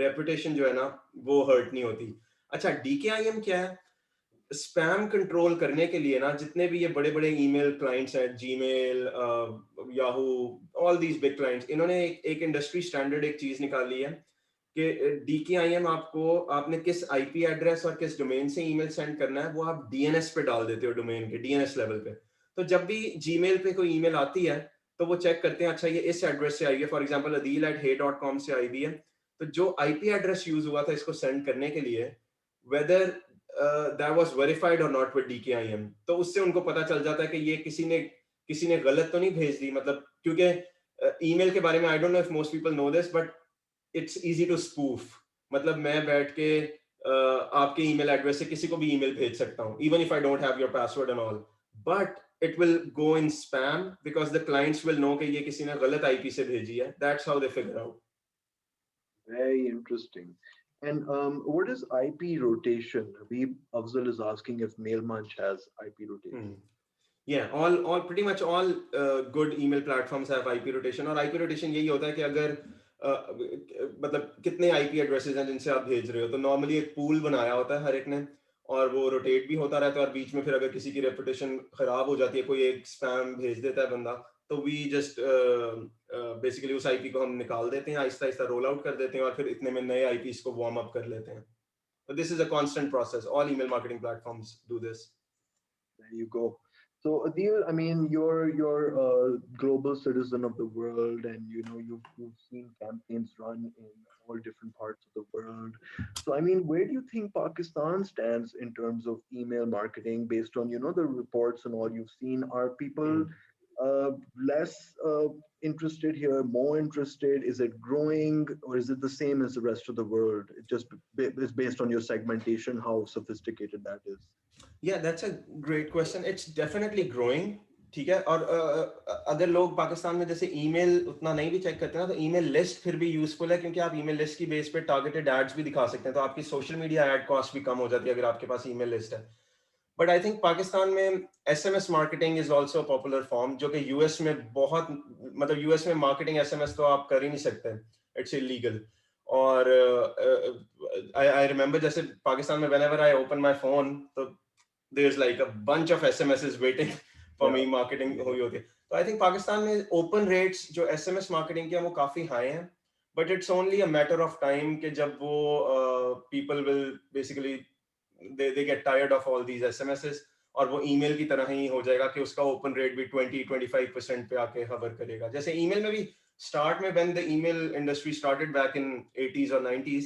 रेपुटेशन जो है ना वो हर्ट नहीं होती. अच्छा डीकेआईएम क्या है? स्पैम कंट्रोल करने के लिए ना, जितने भी ये बड़े बड़े ईमेल क्लाइंट्स हैं, Gmail, Yahoo, all these big clients, इन्होंने एक इंडस्ट्री स्टैंडर्ड एक चीज निकाली है कि डीकेआईएम आपको, आपने किस आईपी एड्रेस और किस डोमेन से ईमेल सेंड करना है, वो आप डीएनएस पे डाल देते हो, डोमेन के डीएनएस लेवल पे. तो जब भी जीमेल पे कोई ईमेल आती है तो वो चेक करते हैं, अच्छा ये इस एड्रेस से आई है, फॉर एग्जांपल adeel@hey.com से आई हुई है, तो जो आईपी एड्रेस यूज हुआ था इसको सेंड करने के लिए, वेदर दैट वाज वेरीफाइड और नॉट विद डीकेआईएम, तो उससे उनको पता चल जाता है कि ये किसी ने गलत तो नहीं भेज दी. मतलब क्योंकि ईमेल के बारे में I don't know if most people know this, but it's easy to spoof. मतलब मैं बैठ के आपके ईमेल एड्रेस से किसी को भी ईमेल भेज सकता हूँ, even if I don't have your password and all, but it will go in spam because the clients will know कि ये किसी ने गलत आईपी से भेजी है. That's how they figure out. Very interesting. And what is IP rotation? Habib Afzal is asking if MailMunch has IP rotation. Yeah, all pretty much all good email platforms have IP rotation. और IP rotation यही होता है कि अगर मतलब कितने IP addresses हैं जिनसे आप भेज रहे हो, तो नॉर्मली एक पूल बनाया होता है हर एक ने, और वो रोटेट भी होता रहता है, और बीच में फिर अगर किसी की रेपुटेशन खराब हो जाती है, कोई एक स्पैम भेज देता है बंदा, तो वी जस्ट बेसिकली उस आईपी को हम निकाल देते हैं, आहिस्ता आहिस्ता रोल आउट कर देते हैं, और फिर इतने में नए आईपीस को वार्म अप कर लेते हैं. तो this is a constant process. All email marketing platforms do this. There you go. So Adil, I mean, you're a global citizen of the world, and you've seen campaigns run in all different parts of the world. So I mean, where do you think Pakistan stands in terms of email marketing based on the reports and all you've seen? Are people uh, less interested here, more interested? Is it growing, or is it the same as the rest of the world? It just is based on your segmentation, how sophisticated that is. Yeah, that's a great question. It's definitely growing. ठीक है. और अगर लोग पाकिस्तान में जैसे email उतना नहीं भी चेक करते ना, तो ईमेल लिस्ट फिर भी यूजफुल है, क्योंकि आप ईमेल लिस्ट की बेस पे टारगेटेड एड्स भी दिखा सकते हैं, तो आपकी सोशल मीडिया एड कॉस्ट भी कम हो जाती है अगर आपके पास ईमेल लिस्ट है. बट आई थिंक पाकिस्तान में SMS marketing is also popular form, जो कि यूएस में बहुत, मतलब यूएस में मार्केटिंग एसएमएस तो आप कर ही नहीं सकते, इट्स इलीगल. और आई रिमेंबर जैसे पाकिस्तान में whenever I open my phone, तो there's like a bunch of SMSs waiting for Yeah. me marketing हुई होती है. तो I think पाकिस्तान में open rates जो SMS marketing के हैं वो काफी high हैं, but it's only a matter of time कि जब वो people will basically they get tired of all these SMSs, और वो email की तरह ही हो जाएगा कि उसका open rate भी 20-25% पे आके hover करेगा. जैसे email में भी start में when the email industry started back in 80s or 90s,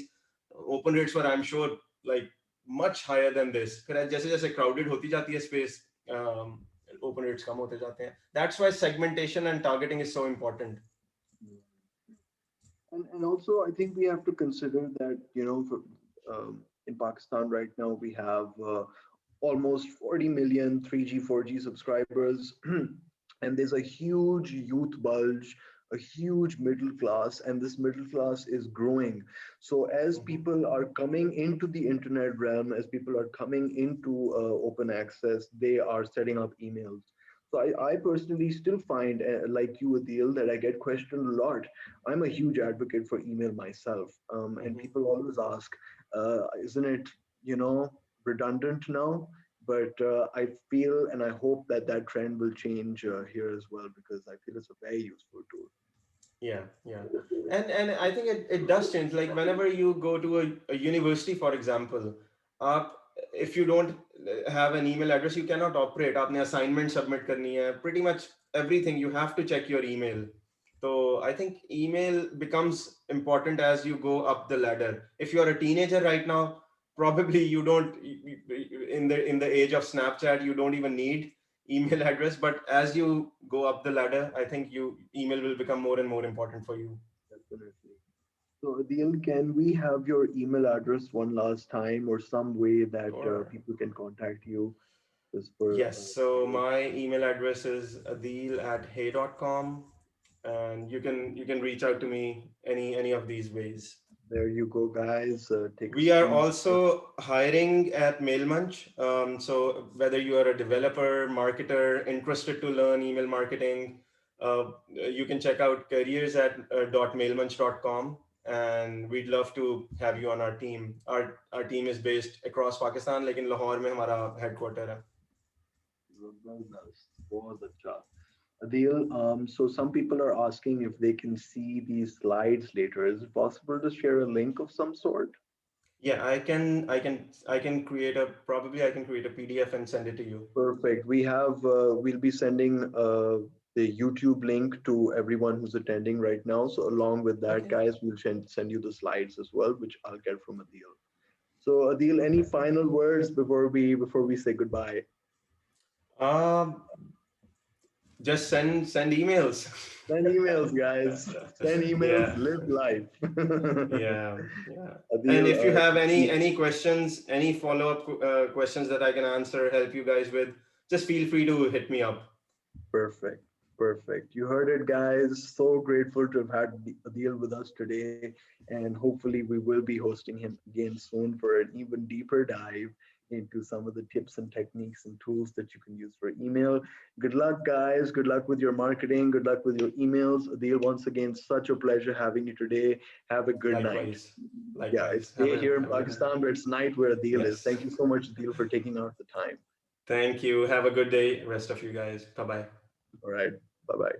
open rates were, I'm sure, like much higher than this. फिर जैसे जैसे crowded होती जाती है space, open rates कम होते जाते हैं. That's why segmentation and targeting is so important. And also, I think we have to consider that, in Pakistan right now, we have almost 40 million 3G, 4G subscribers. And there's a huge youth bulge, a huge middle class, and this middle class is growing. So, as Mhm. people are coming into the internet realm, as people are coming into open access, they are setting up emails. So, I personally still find, like you, Adil, that I get questioned a lot. I'm a huge advocate for email myself. And Mhm. people always ask, isn't it, redundant now? But I feel and I hope that that trend will change here as well, because I feel it's a very useful tool. Yeah, yeah. And I think it does change. Like whenever you go to a university, for example, uh, if you don't have an email address, you cannot operate. आपने assignment submit करनी है. Pretty much everything you have to check your email. So I think email becomes important as you go up the ladder. If you're a teenager right now, probably you don't in the age of Snapchat, you don't even need email address, but as you go up the ladder, I think you email will become more and more important for you. Definitely. So, Adil, can we have your email address one last time, or some way that Sure. people can contact you? Just for Yes, so my email address is adeel@hey.com, and you can reach out to me any of these ways. there you go, guys. Take a We are screenshot. also hiring at MailMunch. So whether you are a developer, marketer, interested to learn email marketing, you can check out careers at .mailmunch.com, and we'd love to have you on our team. Our team is based across Pakistan, like in Lahore mein हमारा headquarter है. Was a job. Adil, so some people are asking if they can see these slides later. Is it possible to share a link of some sort? Yeah, I can create a probably I can create a PDF and send it to you. Perfect. We'll be sending the YouTube link to everyone who's attending right now. So along with that, Okay. guys, we'll send you the slides as well, which I'll get from Adil. So Adil, any final words before we say goodbye? Um, just send emails. Send emails, guys. Send emails. Yeah. Live life. Yeah, yeah. And Adil, if you have thank you. any questions, any follow-up questions that I can answer, help you guys with, just feel free to hit me up. Perfect. Perfect. You heard it, guys. So grateful to have had Adil with us today. And hopefully, we will be hosting him again soon for an even deeper dive into some of the tips and techniques and tools that you can use for email. Good luck, guys. Good luck with your marketing. Good luck with your emails. Adil, once again, such a pleasure having you today. Have a good night. Likewise, Yeah, it's likewise. day here in Have a good night. Pakistan, but it's night where Adil is. Yes. Thank you so much, Adil, for taking out the time. Thank you. Have a good day, rest of you guys. Bye bye. All right. Bye bye.